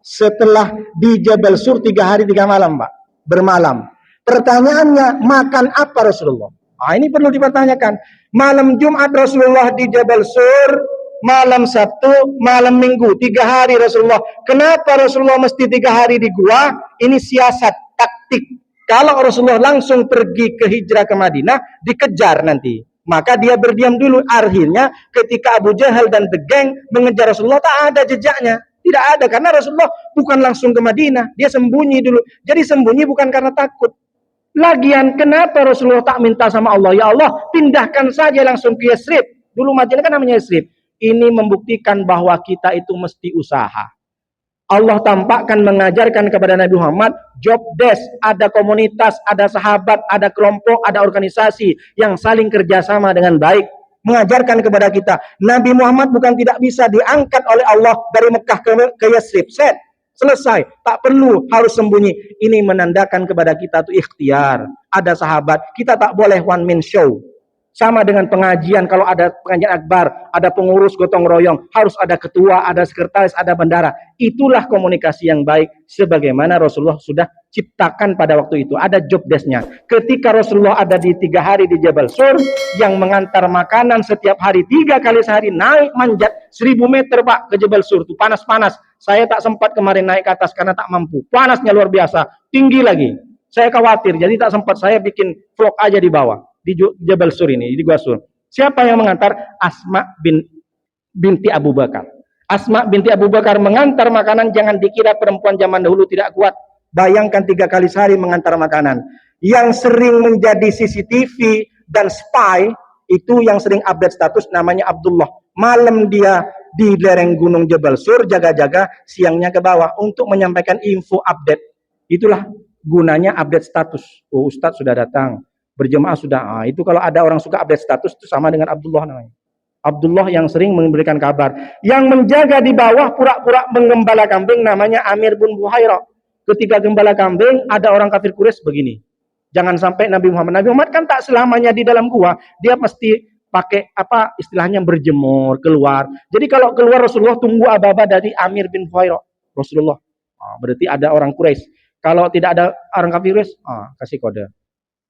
setelah di Jabal Sur 3 hari 3 malam Pak. Bermalam. Pertanyaannya, makan apa Rasulullah? Ini perlu dipertanyakan. Malam Jumat Rasulullah di Jabal Sur, malam Sabtu, malam Minggu, 3 hari Rasulullah. Kenapa Rasulullah mesti 3 hari di gua? Ini siasat, taktik. Kalau Rasulullah langsung pergi ke hijrah ke Madinah, dikejar nanti. Maka dia berdiam dulu. Akhirnya ketika Abu Jahal dan the gang mengejar Rasulullah, tak ada jejaknya. Tidak ada, karena Rasulullah bukan langsung ke Madinah. Dia sembunyi dulu. Jadi sembunyi bukan karena takut. Lagian kenapa Rasulullah tak minta sama Allah? Ya Allah, pindahkan saja langsung ke Yasrib. Dulu Madinah kan namanya Yasrib. Ini membuktikan bahwa kita itu mesti usaha. Allah tampakkan mengajarkan kepada Nabi Muhammad job desk, ada komunitas, ada sahabat, ada kelompok, ada organisasi yang saling kerjasama dengan baik. Mengajarkan kepada kita, Nabi Muhammad bukan tidak bisa diangkat oleh Allah dari Mekah ke Yasrib. Selesai, tak perlu harus sembunyi. Ini menandakan kepada kita tuh ikhtiar. Ada sahabat, kita tak boleh one man show. Sama dengan pengajian, kalau ada pengajian akbar, ada pengurus gotong royong, harus ada ketua, ada sekretaris, ada bendara. Itulah komunikasi yang baik, sebagaimana Rasulullah sudah ciptakan pada waktu itu. Ada job desk-nya. Ketika Rasulullah ada di 3 hari di Jabal Sur, yang mengantar makanan setiap hari 3 kali sehari, naik manjat 1000 meter Pak ke Jabal Sur, itu panas-panas. Saya tak sempat kemarin naik ke atas karena tak mampu. Panasnya luar biasa, tinggi lagi. Saya khawatir, jadi tak sempat. Saya bikin vlog aja di bawah, di Jabal Sur ini, di Gua Sur. Siapa yang mengantar? Binti Abu Bakar. Asma binti Abu Bakar mengantar makanan. Jangan dikira perempuan zaman dahulu tidak kuat. Bayangkan 3 kali sehari mengantar makanan. Yang sering menjadi CCTV dan spy, itu yang sering update status, namanya Abdullah. Malam dia di lereng gunung Jabal Sur, jaga-jaga, siangnya ke bawah untuk menyampaikan info update. Itulah gunanya update status. Oh, Ustadz sudah datang, berjemaah sudah. Itu kalau ada orang suka update status, itu sama dengan Abdullah namanya. Abdullah yang sering memberikan kabar. Yang menjaga di bawah pura-pura menggembala kambing namanya Amir bin Buhairah. Ketika gembala kambing, ada orang kafir Quraisy begini. Jangan sampai Nabi Muhammad kan tak selamanya di dalam gua. Dia pasti pakai apa istilahnya berjemur keluar. Jadi kalau keluar Rasulullah tunggu aba-aba dari Amir bin Buhairah. Rasulullah. Berarti ada orang Quraisy. Kalau tidak ada orang kafir, kasih kode.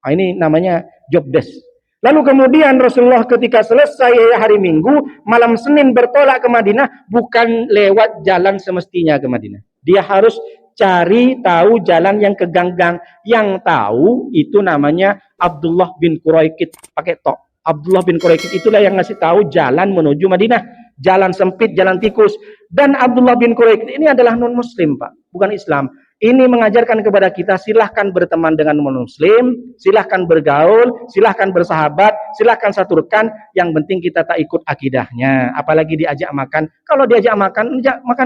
Ini namanya job desk. Lalu kemudian Rasulullah ketika selesai hari Minggu, malam Senin bertolak ke Madinah, bukan lewat jalan semestinya ke Madinah. Dia harus cari tahu jalan yang ke ganggang. Yang tahu itu namanya Abdullah bin Quraikid, pakai tok. Abdullah bin Quraikid itulah yang ngasih tahu jalan menuju Madinah. Jalan sempit, jalan tikus. Dan Abdullah bin Quraikid ini adalah non-muslim, Pak, bukan Islam. Ini mengajarkan kepada kita, silahkan berteman dengan non-muslim, silahkan bergaul, silahkan bersahabat, silahkan satu rekan, yang penting kita tak ikut akidahnya. Apalagi diajak makan. Kalau diajak makan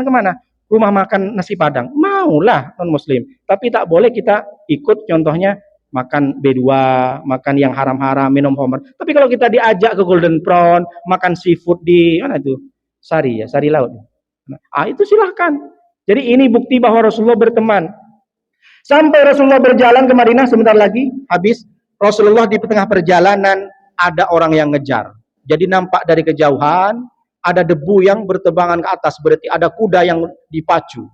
kemana? Rumah makan nasi Padang. Maulah non-muslim. Tapi tak boleh kita ikut, contohnya makan B2, makan yang haram-haram, minum homer. Tapi kalau kita diajak ke Golden Prawn, makan seafood di mana itu? Sari laut. Itu silahkan. Jadi ini bukti bahwa Rasulullah berteman. Sampai Rasulullah berjalan ke Madinah, sebentar lagi habis. Rasulullah di tengah perjalanan ada orang yang ngejar. Jadi nampak dari kejauhan ada debu yang bertebangan ke atas, berarti ada kuda yang dipacu.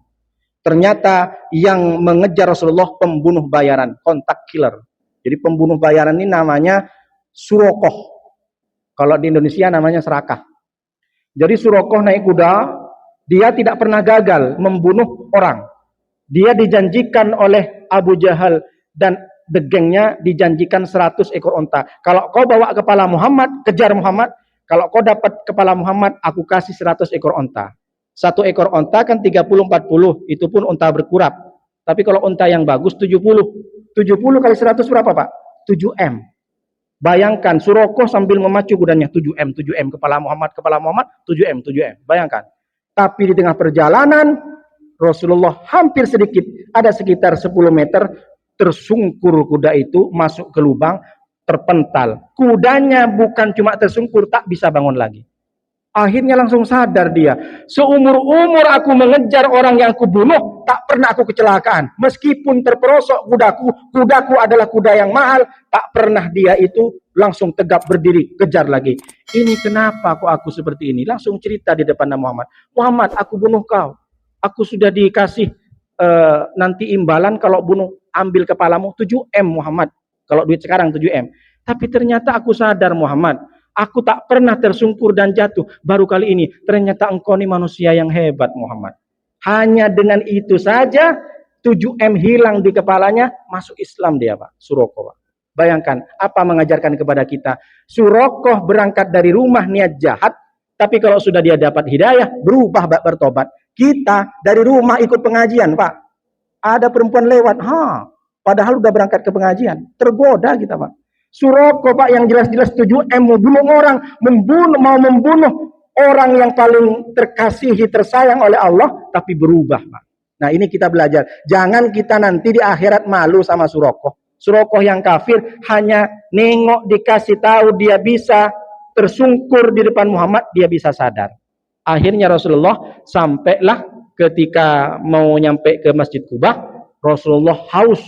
Ternyata yang mengejar Rasulullah pembunuh bayaran, kontak killer. Jadi pembunuh bayaran ini namanya Surokoh. Kalau di Indonesia namanya serakah. Jadi Surokoh naik kuda, dia tidak pernah gagal membunuh orang. Dia dijanjikan oleh Abu Jahal dan gengnya dijanjikan 100 ekor onta. Kalau kau bawa kepala Muhammad, kejar Muhammad. Kalau kau dapat kepala Muhammad, aku kasih 100 ekor onta. 1 ekor onta kan 30-40, itu pun onta berkurap. Tapi kalau onta yang bagus 70. 70 kali 100 berapa, Pak? 7M. Bayangkan, Surokoh sambil memacu kudanya, 7M, kepala Muhammad, 7M. Bayangkan. Tapi di tengah perjalanan, Rasulullah hampir sedikit, ada sekitar 10 meter, tersungkur kuda itu, masuk ke lubang, terpental. Kudanya bukan cuma tersungkur, tak bisa bangun lagi. Akhirnya langsung sadar dia. Seumur-umur aku mengejar orang yang aku bunuh, tak pernah aku kecelakaan. Meskipun terperosok kudaku adalah kuda yang mahal, tak pernah dia itu langsung tegap berdiri, kejar lagi. Ini kenapa kok aku seperti ini? Langsung cerita di depan Muhammad. Muhammad, aku bunuh kau. Aku sudah dikasih nanti imbalan kalau bunuh, ambil kepalamu 7M Muhammad. Kalau duit sekarang 7M. Tapi ternyata aku sadar Muhammad, aku tak pernah tersungkur dan jatuh. Baru kali ini, ternyata engkau ini manusia yang hebat Muhammad. Hanya dengan itu saja, 7M hilang di kepalanya, masuk Islam dia, Pak. Surokoh, Pak. Bayangkan, apa mengajarkan kepada kita? Surokoh berangkat dari rumah niat jahat, tapi kalau sudah dia dapat hidayah, berubah, bertobat. Kita dari rumah ikut pengajian, Pak. Ada perempuan lewat, padahal udah berangkat ke pengajian. Tergoda kita, Pak. Surokoh, Pak, yang jelas-jelas 7M mau bunuh orang, mau membunuh orang yang paling terkasihi, tersayang oleh Allah, tapi berubah, Pak. Nah, ini kita belajar. Jangan kita nanti di akhirat malu sama Surokoh. Surokoh yang kafir hanya nengok, dikasih tahu dia bisa tersungkur di depan Muhammad, dia bisa sadar. Akhirnya Rasulullah sampailah ketika mau nyampe ke Masjid Kubah, Rasulullah haus.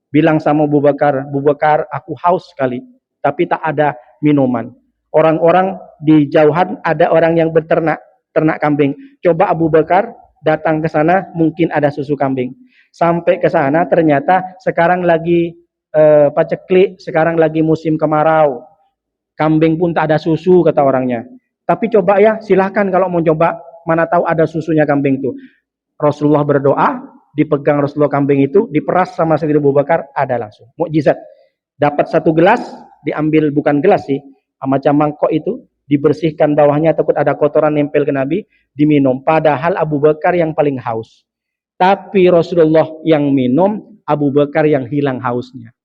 Bilang sama Abu Bakar, aku haus sekali. Tapi tak ada minuman. Orang-orang di jauhan ada orang yang ternak kambing. Coba Abu Bakar datang ke sana, mungkin ada susu kambing. Sampai ke sana ternyata sekarang lagi paceklik, sekarang lagi musim kemarau. Kambing pun tak ada susu kata orangnya. Tapi coba ya, silahkan kalau mau coba, mana tahu ada susunya kambing itu. Rasulullah berdoa, dipegang Rasulullah kambing itu, diperas sama Sayyidina Abu Bakar, ada langsung. Mukjizat. Dapat satu gelas, diambil bukan gelas sih, macam mangkok itu, dibersihkan bawahnya, takut ada kotoran nempel ke Nabi, diminum. Padahal Abu Bakar yang paling haus. Tapi Rasulullah yang minum, Abu Bakar yang hilang hausnya.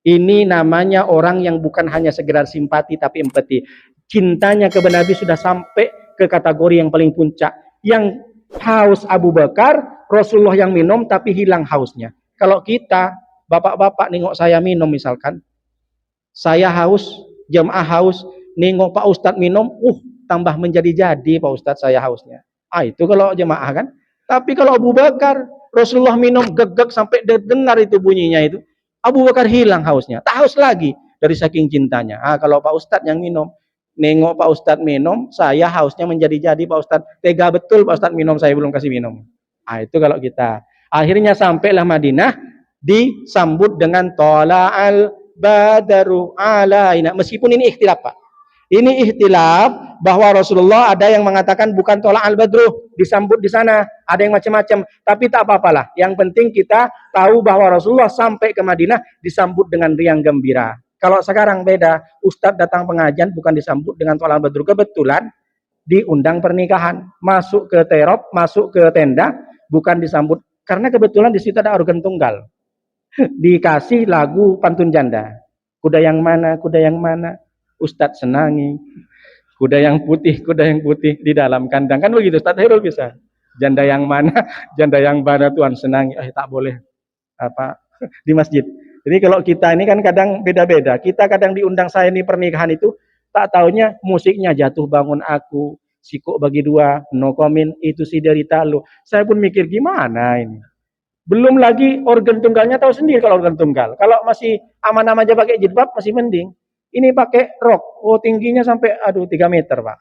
Ini namanya orang yang bukan hanya sekedar simpati tapi empati. Cintanya ke Nabi sudah sampai ke kategori yang paling puncak. Yang haus Abu Bakar, Rasulullah yang minum tapi hilang hausnya. Kalau kita, bapak-bapak nengok saya minum misalkan, saya haus, jamaah haus, nengok Pak Ustadz minum, tambah menjadi-jadi Pak Ustadz saya hausnya. Itu kalau jamaah kan. Tapi kalau Abu Bakar, Rasulullah minum gegek sampai dengar itu bunyinya itu. Abu Bakar hilang hausnya, tak haus lagi dari saking cintanya. Kalau Pak Ustadz yang minum, nengok Pak Ustadz minum, saya hausnya menjadi-jadi Pak Ustadz. Tega betul Pak Ustadz minum, saya belum kasih minum. Itu kalau kita. Akhirnya sampailah Madinah, disambut dengan Tola'al Badaru alaina. Meskipun ini ikhtilaf Pak. Ini ikhtilaf bahwa Rasulullah ada yang mengatakan bukan Tola'al Badru, disambut di sana, ada yang macam-macam, tapi tak apa-apalah. Yang penting kita tahu bahwa Rasulullah sampai ke Madinah disambut dengan riang gembira. Kalau sekarang beda, Ustadz datang pengajian bukan disambut dengan Tola'al Badru, kebetulan diundang pernikahan, masuk ke terop, masuk ke tenda, bukan disambut karena kebetulan di situ ada organ tunggal. Dikasih lagu pantun janda. Kuda yang mana, kuda yang mana? Ustadz senangi, kuda yang putih di dalam kandang. Kan begitu Ustadz Herul bisa. Janda yang mana Tuhan senangi. Tak boleh di masjid. Jadi kalau kita ini kan kadang beda-beda. Kita kadang diundang saya ini pernikahan itu, tak taunya musiknya Jatuh Bangun Aku, Sikuk Bagi Dua, No Comment, itu si derita lu. Saya pun mikir gimana ini. Belum lagi organ tunggalnya, tahu sendiri kalau organ tunggal. Kalau masih aman-aman aja pakai jilbab masih mending. Ini pakai rok, tingginya sampai 3 meter Pak.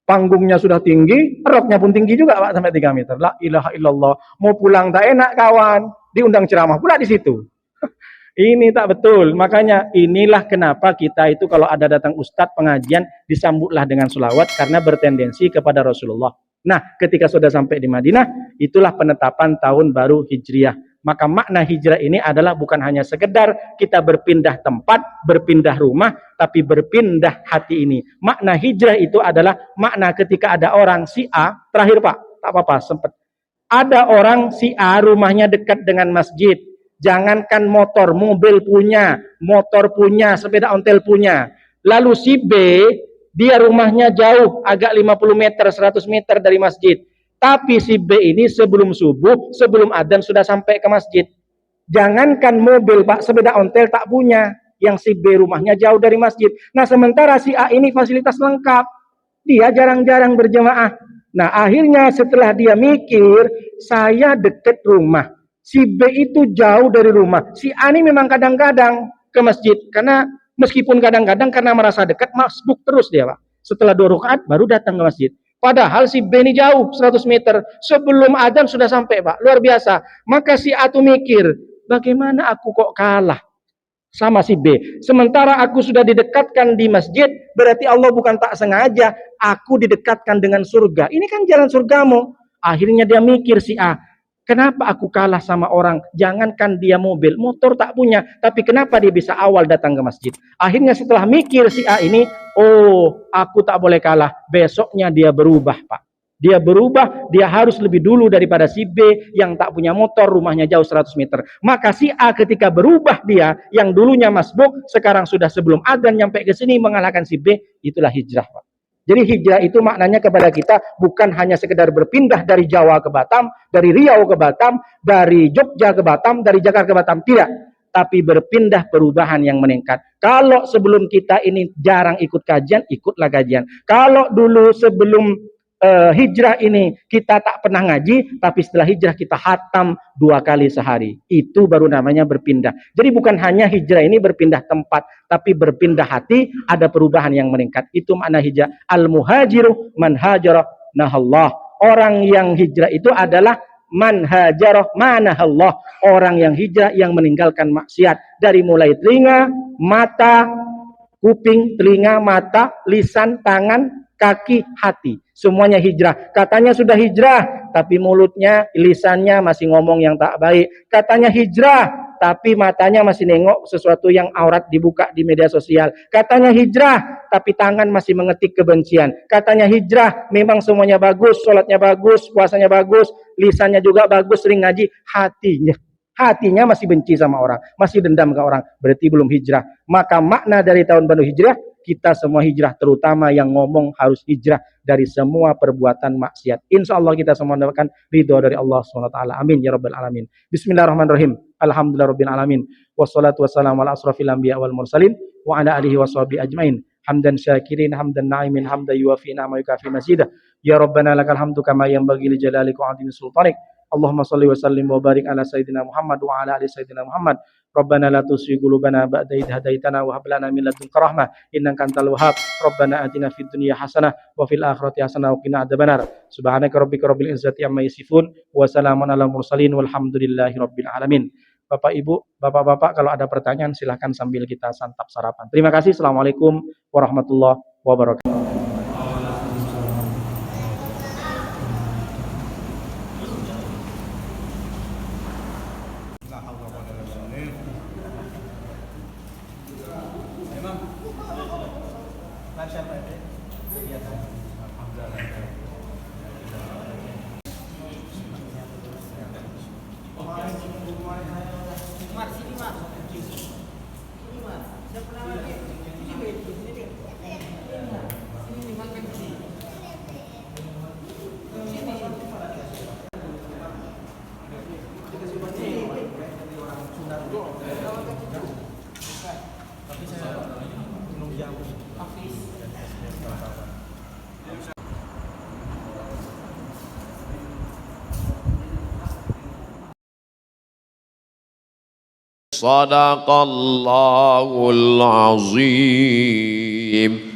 Panggungnya sudah tinggi, roknya pun tinggi juga Pak, sampai 3 meter. La ilaha illallah, mau pulang tak enak kawan, diundang ceramah pula di situ. Ini tak betul, makanya inilah kenapa kita itu kalau ada datang ustadz pengajian disambutlah dengan sholawat karena bertendensi kepada Rasulullah. Nah, ketika sudah sampai di Madinah, itulah penetapan tahun baru Hijriah. Maka makna hijrah ini adalah bukan hanya sekedar kita berpindah tempat, berpindah rumah, tapi berpindah hati ini. Makna hijrah itu adalah makna ketika ada orang si A, terakhir Pak, tak apa-apa, sempat. Ada orang si A rumahnya dekat dengan masjid. Jangankan motor, mobil punya, motor punya, sepeda ontel punya. Lalu si B, dia rumahnya jauh, agak 50 meter, 100 meter dari masjid. Tapi si B ini sebelum subuh, sebelum adzan sudah sampai ke masjid. Jangankan mobil Pak, sepeda ontel tak punya. Yang si B rumahnya jauh dari masjid. Nah sementara si A ini fasilitas lengkap. Dia jarang-jarang berjemaah. Nah akhirnya setelah dia mikir, saya deket rumah. Si B itu jauh dari rumah. Si A ini memang kadang-kadang ke masjid. Karena meskipun kadang-kadang karena merasa dekat, masbuk terus dia Pak. Setelah 2 rakaat baru datang ke masjid. Padahal si B ini jauh 100 meter. Sebelum adzan sudah sampai Pak. Luar biasa. Maka si A itu mikir, bagaimana aku kok kalah sama si B? Sementara aku sudah didekatkan di masjid, berarti Allah bukan tak sengaja. Aku didekatkan dengan surga. Ini kan jalan surgamu. Akhirnya dia mikir si A, kenapa aku kalah sama orang? Jangankan dia mobil, motor tak punya. Tapi kenapa dia bisa awal datang ke masjid? Akhirnya setelah mikir si A ini, aku tak boleh kalah. Besoknya dia berubah Pak. Dia berubah, dia harus lebih dulu daripada si B yang tak punya motor, rumahnya jauh 100 meter. Maka si A ketika berubah dia, yang dulunya masbuk, sekarang sudah sebelum adzan nyampe ke sini mengalahkan si B, itulah hijrah Pak. Jadi hijrah itu maknanya kepada kita bukan hanya sekedar berpindah dari Jawa ke Batam, dari Riau ke Batam, dari Jogja ke Batam, dari Jakarta ke Batam, tidak. Tapi berpindah perubahan yang meningkat. Kalau sebelum kita ini jarang ikut kajian, ikutlah kajian. Kalau dulu sebelum hijrah ini kita tak pernah ngaji, tapi setelah hijrah kita hatam 2 kali sehari. Itu baru namanya berpindah. Jadi bukan hanya hijrah ini berpindah tempat, tapi berpindah hati, ada perubahan yang meningkat. Itu makna hijrah. Al-muhajiru man hajara nahallah. Orang yang hijrah itu adalah man hajarah manahallah. Orang yang hijrah yang meninggalkan maksiat. Dari mulai telinga, mata, kuping, telinga, mata, lisan, tangan, kaki, hati. Semuanya hijrah. Katanya sudah hijrah, tapi mulutnya, lisannya masih ngomong yang tak baik. Katanya hijrah, tapi matanya masih nengok sesuatu yang aurat dibuka di media sosial. Katanya hijrah, tapi tangan masih mengetik kebencian. Katanya hijrah, memang semuanya bagus, sholatnya bagus, puasanya bagus, lisannya juga bagus, sering ngaji. Hatinya masih benci sama orang, masih dendam ke orang, berarti belum hijrah. Maka makna dari tahun baru hijrah, kita semua hijrah, terutama yang ngomong harus hijrah dari semua perbuatan maksiat. Insya Allah kita semua mendapatkan ridho dari Allah SWT. Amin ya rabbal alamin. Bismillahirrahmanirrahim. Alhamdulillahirabbil alamin. Wassalatu wassalamu ala asrofil anbiya wal mursalin wa ala alihi washabihi ajmain. Hamdan syakirin, hamdan na'imin, hamdan yuwafi ni'ma yukafi mazidah. Ya Rabbana lakal hamdu kama yanbaghi li jalalika wa 'azimi sultanik. Allahumma salli wa sallim wa barik ala sayyidina Muhammad wa ala ali sayyidina Muhammad. Rabbana la tuzigh qulubana ba'da idh hadaitana wa hab lana min ladunka rahmah innaka antal wahhab. Rabbana atina fid dunya hasanah wa fil akhirati hasanah wa qina adzabannar. Subhanaka rabbika rabbil izzati amma yasifun wa salamun alal mursalin walhamdulillahi rabbil alamin. Bapak Ibu, Bapak-bapak, kalau ada pertanyaan silahkan sambil kita santap sarapan. Terima kasih. Assalamualaikum warahmatullahi wabarakatuh. Sadaqallahul azim.